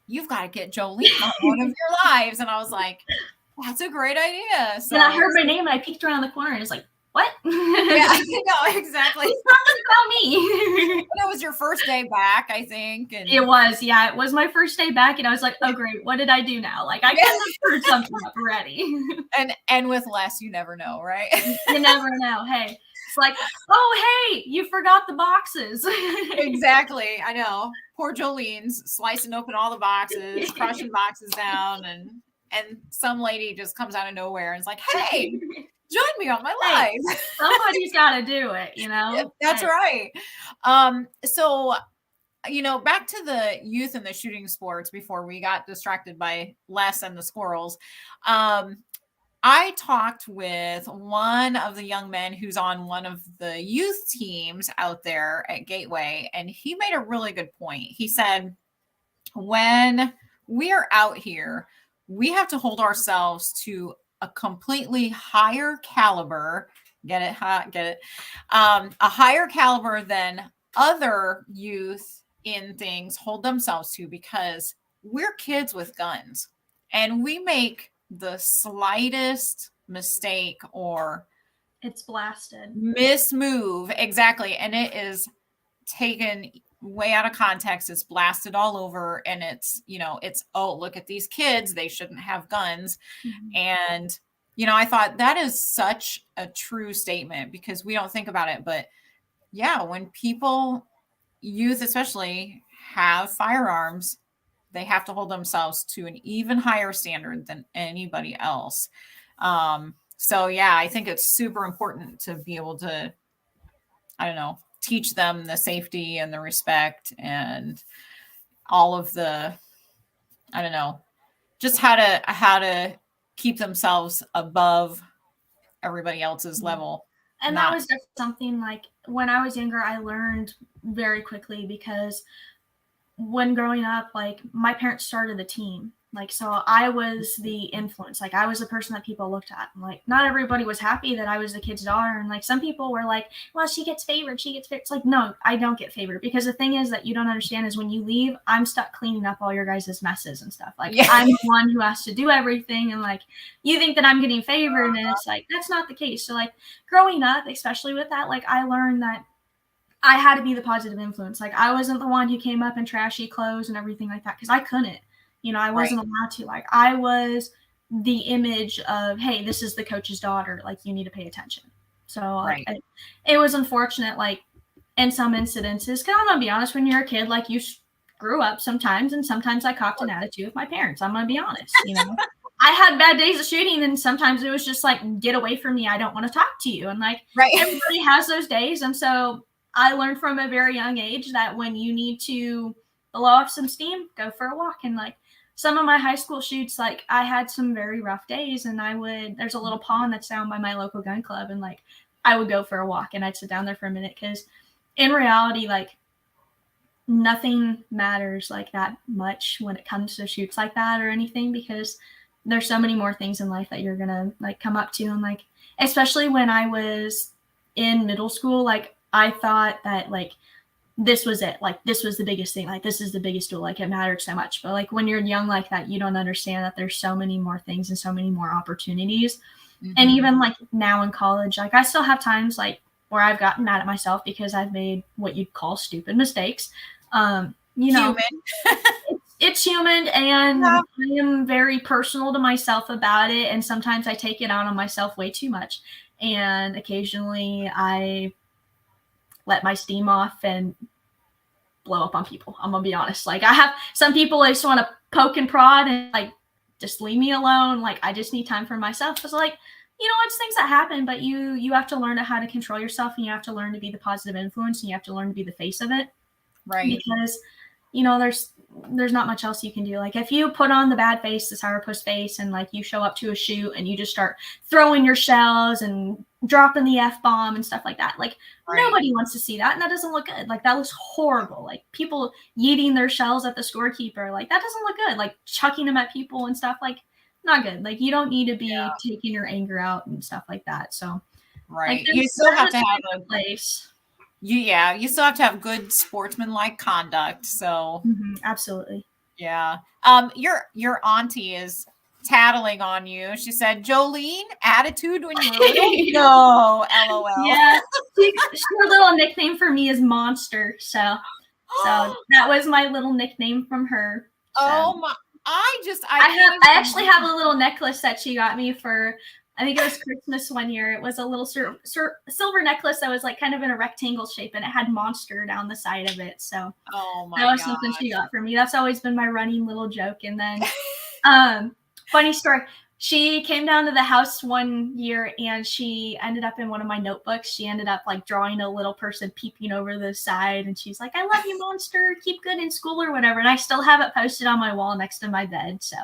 you've got to get Jolene on one of your lives. And I was like, that's a great idea. So and I heard my name and I peeked around the corner and it's like, what? Yeah, no, exactly. It's not about me. That was your first day back, I think. And it was, yeah. It was my first day back and I was like, oh great, what did I do now? Like I could have screwed something up already. And with Les, you never know, right? You never know. Hey. It's like, oh, hey, you forgot the boxes. Exactly. I know. Poor Jolene's slicing open all the boxes, crushing boxes down, and some lady just comes out of nowhere and is like, hey, join me on my live. Somebody's got to do it, That's right. So, back to the youth and the shooting sports before we got distracted by Les and the squirrels. I talked with one of the young men who's on one of the youth teams out there at Gateway, and he made a really good point. He said, when we're out here, we have to hold ourselves to a completely higher caliber, get it, a higher caliber than other youth in things hold themselves to, because we're kids with guns and we make the slightest mistake or it's blasted, mismove, exactly, and it is taken way out of context. It's blasted all over, and it's oh, look at these kids, they shouldn't have guns. And I thought that is such a true statement, because we don't think about it, but yeah, when youth especially, have firearms, they have to hold themselves to an even higher standard than anybody else. So yeah, I think it's super important to be able to, teach them the safety and the respect and all of the, just how to keep themselves above everybody else's level. And that was just something, like, when I was younger, I learned very quickly, because when growing up, like, my parents started the team. Like, so I was the influence. Like, I was the person that people looked at. And, like, not everybody was happy that I was the kid's daughter. And, like, some people were like, well, she gets favored. It's like, no, I don't get favored. Because the thing is that you don't understand is when you leave, I'm stuck cleaning up all your guys' messes and stuff. Like, I'm the one who has to do everything. And, like, you think that I'm getting favored. And it's like, that's not the case. So, like, growing up, especially with that, like, I learned that I had to be the positive influence. Like, I wasn't the one who came up in trashy clothes and everything like that, because I couldn't. I wasn't allowed to. Like, I was the image of, hey, this is the coach's daughter. Like, you need to pay attention. So like, it was unfortunate, like, in some incidences, because I'm going to be honest, when you're a kid, like, you screw up sometimes, and sometimes I copped an attitude with my parents. I'm going to be honest, I had bad days of shooting, and sometimes it was just like, get away from me. I don't want to talk to you. And like, everybody has those days. And so I learned from a very young age that when you need to blow off some steam, go for a walk. And like, some of my high school shoots, like, I had some very rough days, and there's a little pond that's down by my local gun club, and like, I would go for a walk and I'd sit down there for a minute, because in reality, like, nothing matters like that much when it comes to shoots like that or anything, because there's so many more things in life that you're gonna like come up to. And like, especially when I was in middle school, like, I thought that like this was it, like, this was the biggest thing, like, this is the biggest tool, like, it mattered so much. But like, when you're young like that, you don't understand that there's so many more things and so many more opportunities. And even like now in college, like, I still have times like where I've gotten mad at myself because I've made what you'd call stupid mistakes. Human. It's human, and I am very personal to myself about it, and sometimes I take it out on myself way too much, and occasionally I let my steam off and blow up on people. I'm gonna be honest. Like, I have some people I just want to poke and prod and like, just leave me alone. Like, I just need time for myself. Because like, it's things that happen, but you have to learn how to control yourself, and you have to learn to be the positive influence, and you have to learn to be the face of it. Right. because there's not much else you can do. Like if you put on the bad face, the sourpuss face, and like you show up to a shoot and you just start throwing your shells and dropping the F-bomb and stuff like that, like Right. nobody wants to see that, and that doesn't look good. Like that looks horrible. Like people yeeting their shells at the scorekeeper, like that doesn't look good. Like chucking them at people and stuff, like not good. Like you don't need to be taking your anger out and stuff like that. So like Right. You still there's have a to time have and place. you still have to have good sportsmanlike conduct. So Absolutely. yeah. Your auntie is tattling on you. She said, Jolene, attitude when you were little? No, LOL. Yeah, her little nickname for me is Monster. So that was my little nickname from her. So Oh my, I I can't even. actually have a little necklace that she got me for, I think it was Christmas one year. It was a little silver necklace that was like kind of in a rectangle shape, and it had Monster down the side of it. So Oh that my was God. something she got for me. That's always been my running little joke. And then funny story. She came down to the house one year and she ended up in one of my notebooks. She ended up like drawing a little person peeping over the side. And she's like, I love you, Monster. Keep good in school or whatever. And I still have it posted on my wall next to my bed. So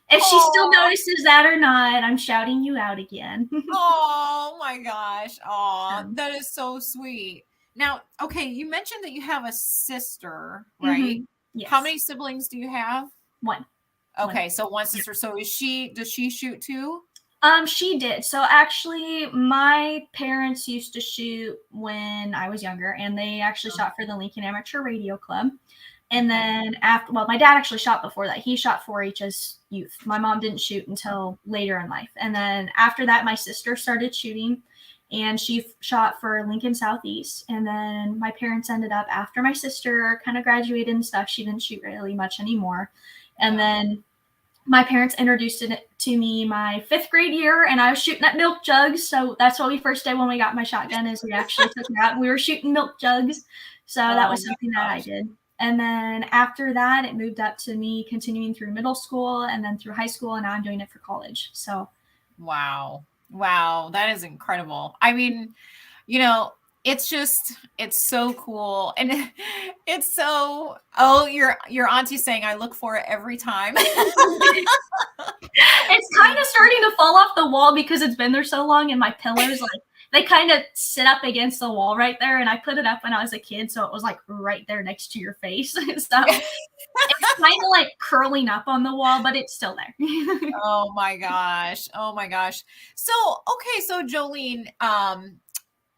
if she still notices that or not, I'm shouting you out again. Oh my gosh. Oh, that is so sweet. Now, okay, you mentioned that you have a sister, right? Yes. How many siblings do you have? One. Okay, so one sister. So does she shoot too? She did. So actually, my parents used to shoot when I was younger, and they actually shot for the Lincoln Amateur Radio Club. And then my dad actually shot before that. He shot 4-H as youth. My mom didn't shoot until later in life. And then after that, my sister started shooting, and she shot for Lincoln Southeast. And then my parents ended up, after my sister kind of graduated and stuff, she didn't shoot really much anymore. And then my parents introduced it to me my 5th grade year, and I was shooting at milk jugs. So that's what we first did when we got my shotgun, is we actually took it out and we were shooting milk jugs. So that was something that I did. And then after that, it moved up to me continuing through middle school and then through high school, and now I'm doing it for college. So wow, that is incredible. I mean, it's so cool. And it's so, your auntie's saying, I look for it every time. It's kind of starting to fall off the wall because it's been there so long, and my pillows, like, they kind of sit up against the wall right there. And I put it up when I was a kid, so it was like right there next to your face. So it's kind of like curling up on the wall, but it's still there. Oh my gosh. So, okay, so Jolene,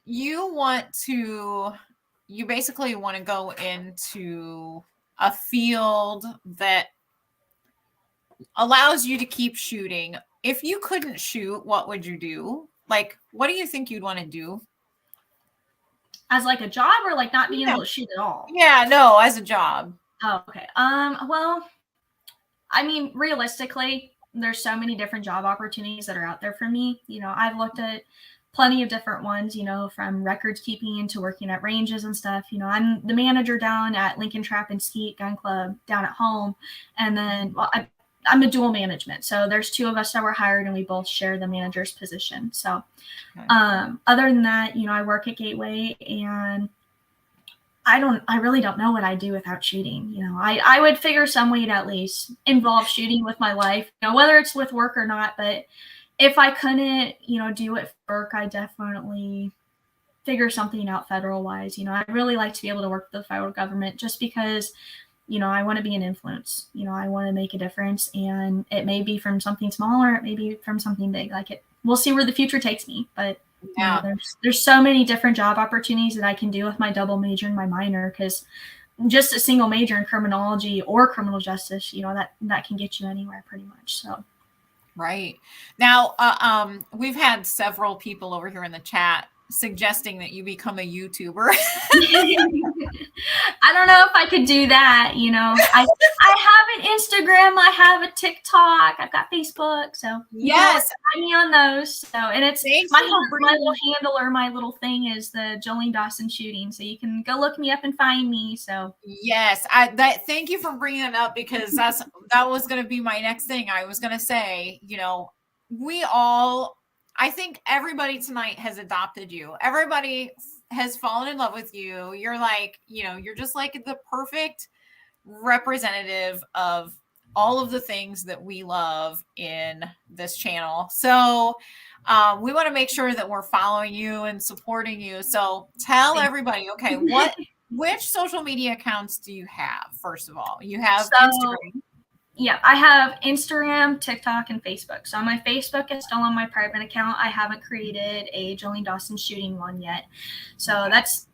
you basically want to go into a field that allows you to keep shooting. If you couldn't shoot, what would you do? Like, what do you think you'd want to do? As like a job, or like not being able to shoot at all? Yeah, no, as a job. Oh, okay. Well, I mean, realistically, there's so many different job opportunities that are out there for me. I've looked at plenty of different ones, from records keeping to working at ranges and stuff. I'm the manager down at Lincoln Trap and Skeet Gun Club down at home. And then, I'm a dual management. So there's 2 of us that were hired, and we both share the manager's position. So other than that, I work at Gateway, and I really don't know what I'd do without shooting. I would figure some way to at least involve shooting with my life, whether it's with work or not. But if I couldn't, do it for work, I definitely figure something out federal wise. I'd really like to be able to work with the federal government, just because, I want to be an influence. I want to make a difference, and it may be from something small, or it may be from something big. We'll see where the future takes me. But there's so many different job opportunities that I can do with my double major and my minor, because just a single major in criminology or criminal justice, that can get you anywhere pretty much. So. Right. Now, we've had several people over here in the chat suggesting that you become a YouTuber. I don't know if I could do that. I have an Instagram, I have a TikTok, I've got Facebook. So yes, find me on those. So, and it's my little handle, or my little thing is the Jolene Dawson shooting. So you can go look me up and find me. So yes, thank you for bringing it up, because that was going to be my next thing. I was going to say, I think everybody tonight has adopted you. Everybody has fallen in love with you. You're like, you're just like the perfect representative of all of the things that we love in this channel. So we want to make sure that we're following you and supporting you. So tell everybody, okay, which social media accounts do you have? First of all, you have Instagram. Yeah, I have Instagram, TikTok, and Facebook. So my Facebook is still on my private account. I haven't created a Jolene Dawson shooting one yet. So that's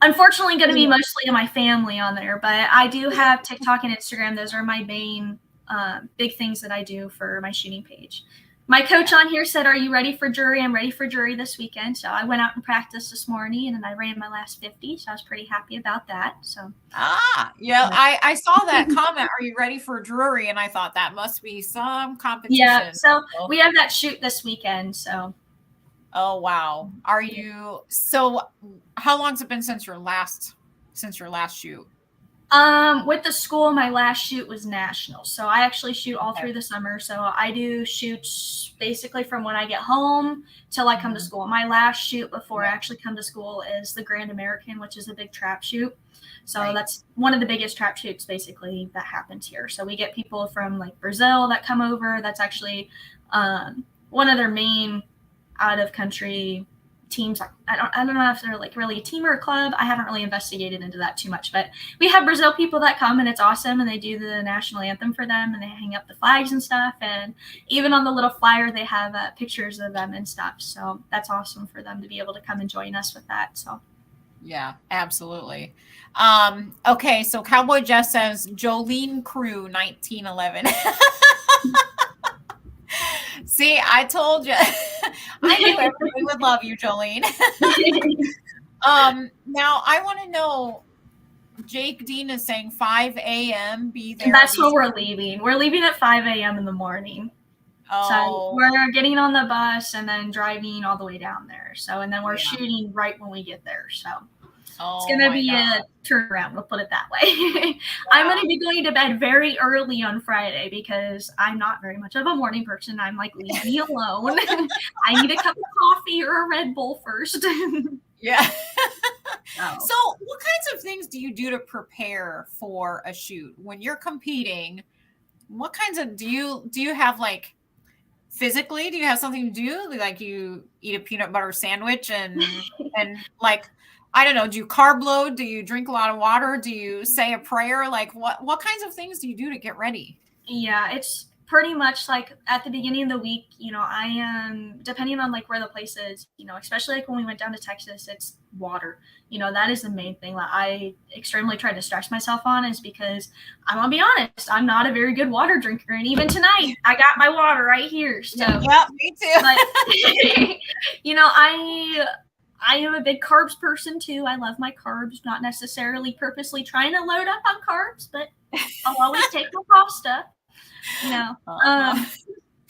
unfortunately going to be mostly my family on there. But I do have TikTok and Instagram. Those are my main big things that I do for my shooting page. My coach on here said, "Are you ready for jury?" I'm ready for jury this weekend. So I went out and practiced this morning, and then I ran my last 50. So I was pretty happy about that. So yeah, I saw that comment. Are you ready for jury? And I thought that must be some competition. Yeah. So we have that shoot this weekend. So. Oh wow. Are you? So how long's it been since your last shoot? With the school, my last shoot was national. So I actually shoot all through the summer. So I do shoots basically from when I get home till I come to school. My last shoot before I actually come to school is the Grand American, which is a big trap shoot. So that's one of the biggest trap shoots basically that happens here. So we get people from like Brazil that come over. That's actually one of their main out of country teams. I don't know if they're like really a team or a club. I haven't really investigated into that too much, but we have Brazil people that come and it's awesome, and they do the national anthem for them and they hang up the flags and stuff, and even on the little flyer they have pictures of them and stuff. So that's awesome for them to be able to come and join us with that. So yeah, absolutely. Okay, so Cowboy Jeff says Jolene Crew 1911. See, I told you. I knew everybody would love you, Jolene. Now I want to know, Jake Dean is saying 5 a.m. be there. That's when we're leaving. We're leaving at 5 a.m. in the morning. Oh. So we're getting on the bus and then driving all the way down there. So, and then we're shooting right when we get there. So it's going to be a turnaround. We'll put it that way. I'm going to be going to bed very early on Friday because I'm not very much of a morning person. I'm like, leave me alone. I need a cup of coffee or a Red Bull first. Yeah. So what kinds of things do you do to prepare for a shoot when you're competing? What kinds of, do you have like physically, do you have something to do? Like you eat a peanut butter sandwich and like, I don't know, do you carb load? Do you drink a lot of water? Do you say a prayer? Like what kinds of things do you do to get ready? Yeah, it's pretty much like at the beginning of the week, I am, depending on like where the place is, especially like when we went down to Texas, it's water. That is the main thing that I extremely try to stress myself on, is because I'm gonna be honest, I'm not a very good water drinker. And even tonight, I got my water right here. So yeah, me too. But, I am a big carbs person too. I love my carbs, not necessarily purposely trying to load up on carbs, but I'll always take my pasta.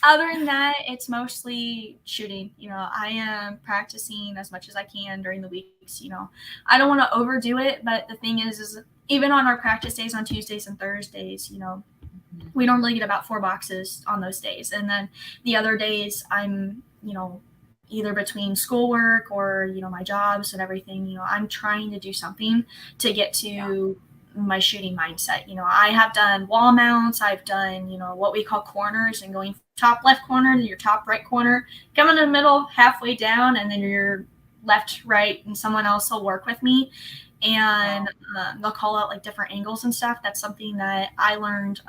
Other than that, it's mostly shooting. I am practicing as much as I can during the weeks. I don't want to overdo it, but the thing is even on our practice days on Tuesdays and Thursdays, we normally get about 4 boxes on those days. And then the other days I'm, either between schoolwork or, my jobs and everything, I'm trying to do something to get to my shooting mindset. I have done wall mounts. I've done, what we call corners, and going top left corner to your top right corner, come in the middle, halfway down, and then your left, right, and someone else will work with me. And they'll call out like different angles and stuff. That's something that I learned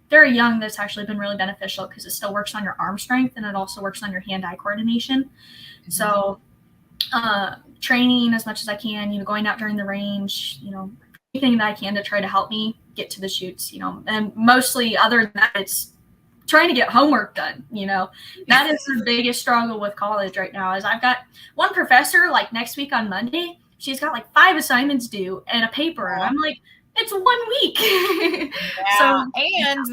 very young that's actually been really beneficial, because it still works on your arm strength and it also works on your hand-eye coordination. Mm-hmm. So training as much as I can, going out during the range, anything that I can to try to help me get to the shoots, and mostly other than that, it's trying to get homework done. That is the biggest struggle with college right now. Is I've got one professor, like next week on Monday, she's got like 5 assignments due and a paper. And I'm like, it's 1 week. So, and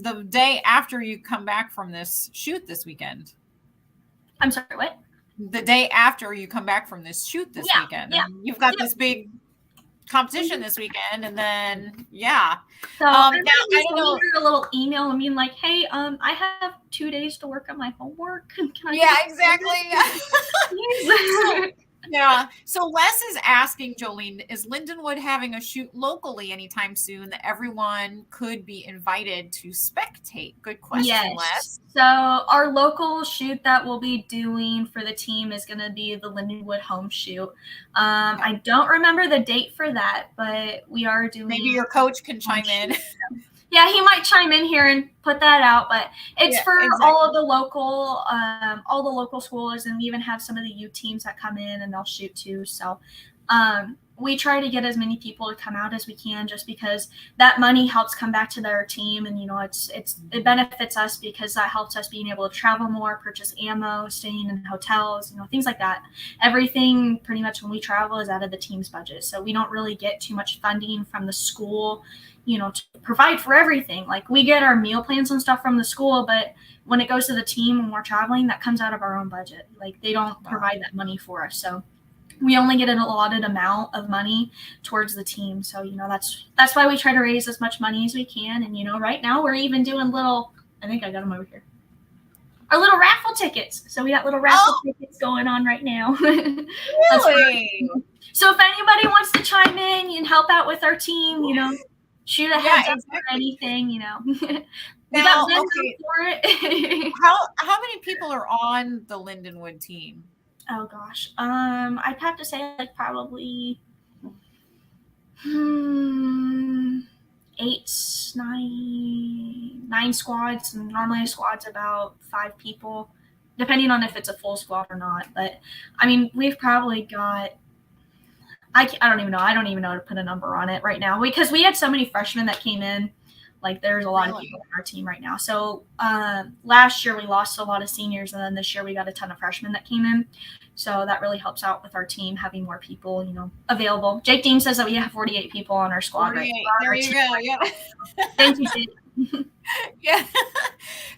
the day after you come back from this shoot this weekend. I'm sorry, what? The day after you come back from this shoot this weekend. Yeah. You've got this big competition this weekend, and then So I don't know, a little email. I mean, like, hey, I have 2 days to work on my homework. Can I exactly. Yeah. So Les is asking, Jolene, is Lindenwood having a shoot locally anytime soon that everyone could be invited to spectate? Good question, Yes. Les. So our local shoot that we'll be doing for the team is going to be the Lindenwood home shoot. Okay. I don't remember the date for that, but we are Maybe doing your coach can home chime in. shoot. Yeah, he might chime in here and put that out, but it's Yeah, for exactly. all the local schools, and we even have some of the youth teams that come in and they'll shoot too. So we try to get as many people to come out as we can, just because that money helps come back to their team, and it benefits us because that helps us being able to travel more, purchase ammo, staying in hotels, things like that. Everything pretty much when we travel is out of the team's budget, so we don't really get too much funding from the school to provide for everything. Like, we get our meal plans and stuff from the school, but when it goes to the team when we're traveling, that comes out of our own budget. Like, they don't provide that money for us. So we only get an allotted amount of money towards the team. So, that's why we try to raise as much money as we can. And, right now we're even doing I think I got them over here. Our little raffle tickets. So we got little raffle tickets going on right now. Really? So if anybody wants to chime in and help out with our team, shoot a heads up or anything, we Now, got Venmo okay. for it. How many people are on the Lindenwood team? Oh gosh. I'd have to say like probably 9 squads, and normally a squad's about 5 people, depending on if it's a full squad or not. But I mean, we've probably got I don't even know. I don't even know how to put a number on it right now, because we had so many freshmen that came in. Like, there's a lot of people on our team right now. So last year we lost a lot of seniors, and then this year we got a ton of freshmen that came in. So that really helps out with our team having more people, available. Jake Dean says that we have 48 people on our squad right now. There you go. Yeah. Thank you, Jake. Yeah.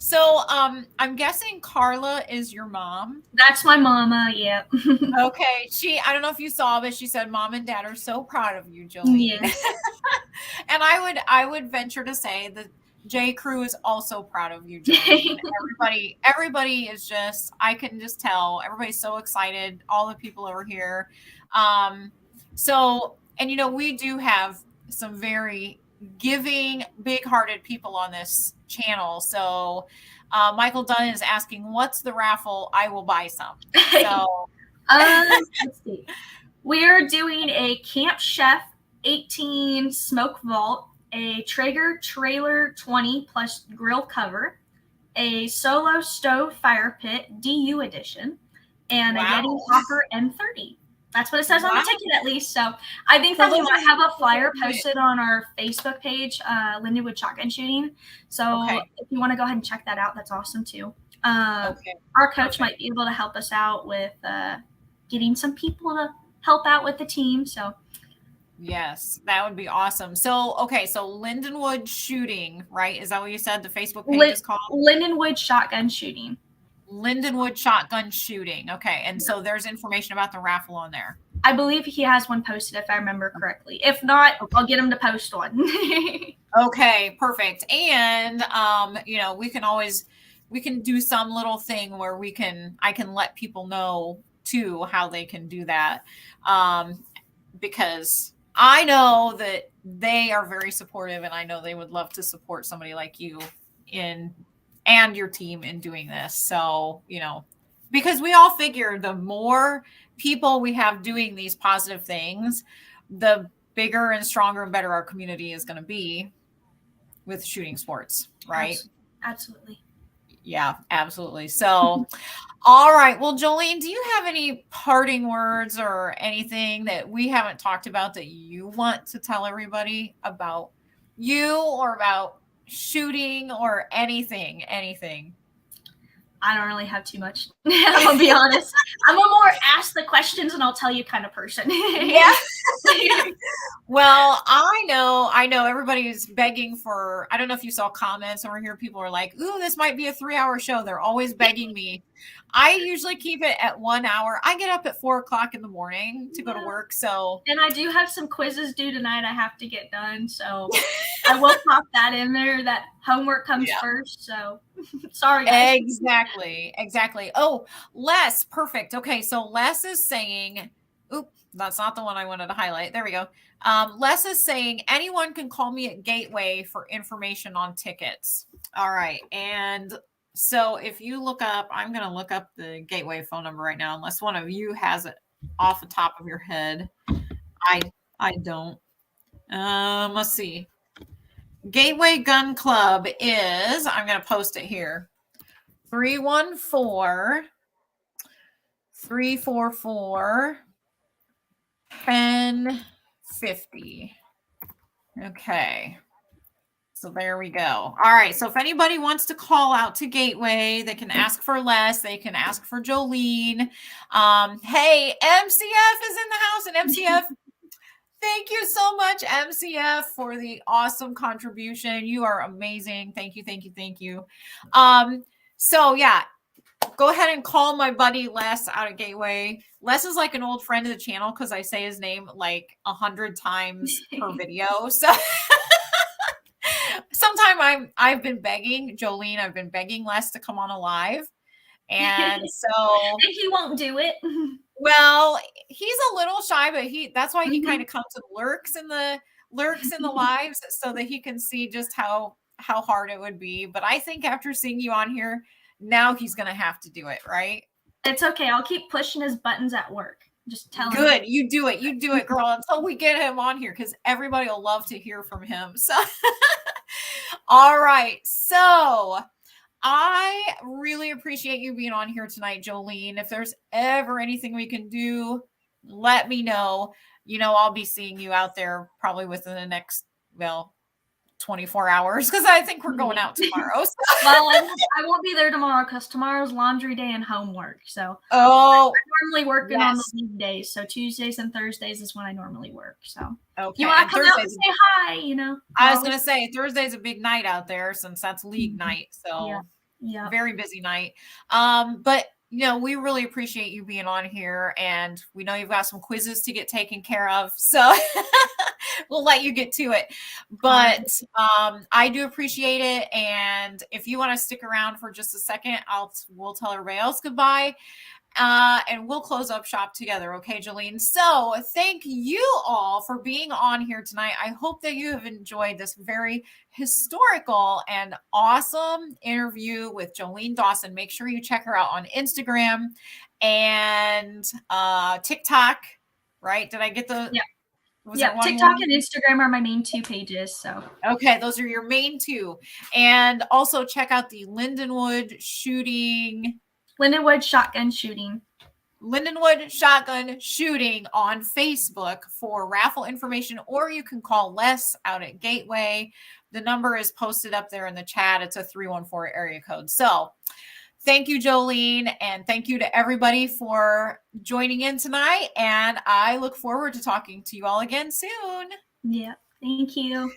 So I'm guessing Carla is your mom. That's my mama. Yeah. Okay. I don't know if you saw, but she said mom and dad are so proud of you, Jolene. Yes. And I would venture to say that J Crew is also proud of you, Jolene. Everybody is just, I can just tell everybody's so excited. All the people over here. So, and we do have some very giving, big-hearted people on this channel. So Michael Dunn is asking, what's the raffle? I will buy some. So let's see. We're doing a Camp Chef 18 smoke vault, a Traeger trailer 20 plus grill cover, a solo stove fire pit DU edition, and a Yeti Hopper M30. That's what it says on the ticket, at least. So I think that we might have a flyer posted on our Facebook page, Lindenwood Shotgun Shooting. So if you want to go ahead and check that out, that's awesome too. Our coach might be able to help us out with getting some people to help out with the team. So yes, that would be awesome. So Lindenwood Shooting, right? Is that what you said the Facebook page is called? Lindenwood Shotgun Shooting. Lindenwood Shotgun Shooting. Okay. And so there's information about the raffle on there. I believe he has one posted, if I remember correctly. If not, I'll get him to post one. Okay, perfect. And we can do some little thing where I can let people know too how they can do that. Because I know that they are very supportive, and I know they would love to support somebody like you and your team in doing this. So, because we all figure the more people we have doing these positive things, the bigger and stronger and better our community is going to be with shooting sports, right? Absolutely. Yeah, absolutely. So, all right. Well, Jolene, do you have any parting words or anything that we haven't talked about that you want to tell everybody about you or about shooting or anything? I don't really have too much. I'll be honest. I'm a more ask the questions and I'll tell you kind of person. Yeah. Well, I know everybody's begging for, I don't know if you saw comments over here. People are like, ooh, this might be a 3-hour show. They're always begging me. I usually keep it at 1 hour. I get up at 4:00 in the morning to go to work. So, and I do have some quizzes due tonight I have to get done. So I will pop that in there. That homework comes first. So sorry, guys. Exactly. Oh, Les, perfect. Okay, so Les is saying, oop, that's not the one I wanted to highlight. There we go. Les is saying anyone can call me at Gateway for information on tickets. All right. And so if you look up, I'm going to look up the Gateway phone number right now, unless one of you has it off the top of your head. I don't. Let's see. Gateway Gun Club is, I'm going to post it here. 314 344 1050. Okay. So there we go. All right. So if anybody wants to call out to Gateway, they can ask for Les. They can ask for Jolene. Hey, MCF is in the house, and MCF, thank you so much, MCF, for the awesome contribution. You are amazing. Thank you, thank you, thank you. So yeah, go ahead and call my buddy Les out of Gateway. Les is like an old friend of the channel because I say his name like 100 times per video. So sometime I've been begging Jolene, I've been begging Les to come on a live. And so and he won't do it. Well, he's a little shy, but that's why he kind of comes and lurks in the lives so that he can see just how hard it would be. But I think after seeing you on here, now he's gonna have to do it, right? It's okay. I'll keep pushing his buttons at work. Just tell him. Good. You do it, girl, until we get him on here, because everybody will love to hear from him. So all right. So I really appreciate you being on here tonight, Jolene. If there's ever anything we can do, let me know. You know, I'll be seeing you out there probably within the next, 24 hours, because I think we're going out tomorrow. So. Well, I won't be there tomorrow because tomorrow's laundry day and homework. So I'm normally working on the weekdays. So Tuesdays and Thursdays is when I normally work. So okay. You want to come out and say hi, I was going to say Thursday's a big night out there since that's league night. So yeah, very busy night. But we really appreciate you being on here, and we know you've got some quizzes to get taken care of. So we'll let you get to it. But I do appreciate it. And if you want to stick around for just a second, we'll tell everybody else goodbye. And we'll close up shop together. Okay, Jolene. So thank you all for being on here tonight. I hope that you have enjoyed this very historical and awesome interview with Jolene Dawson. Make sure you check her out on Instagram and TikTok, right? Did I get the... Yeah, TikTok and Instagram are my main two pages. So okay, those are your main two. And also check out the Lindenwood Shotgun Shooting on Facebook for raffle information, or you can call Les out at Gateway. The number is posted up there in the chat. It's a 314 area code. So thank you, Jolene, and thank you to everybody for joining in tonight. And I look forward to talking to you all again soon. Yeah, thank you.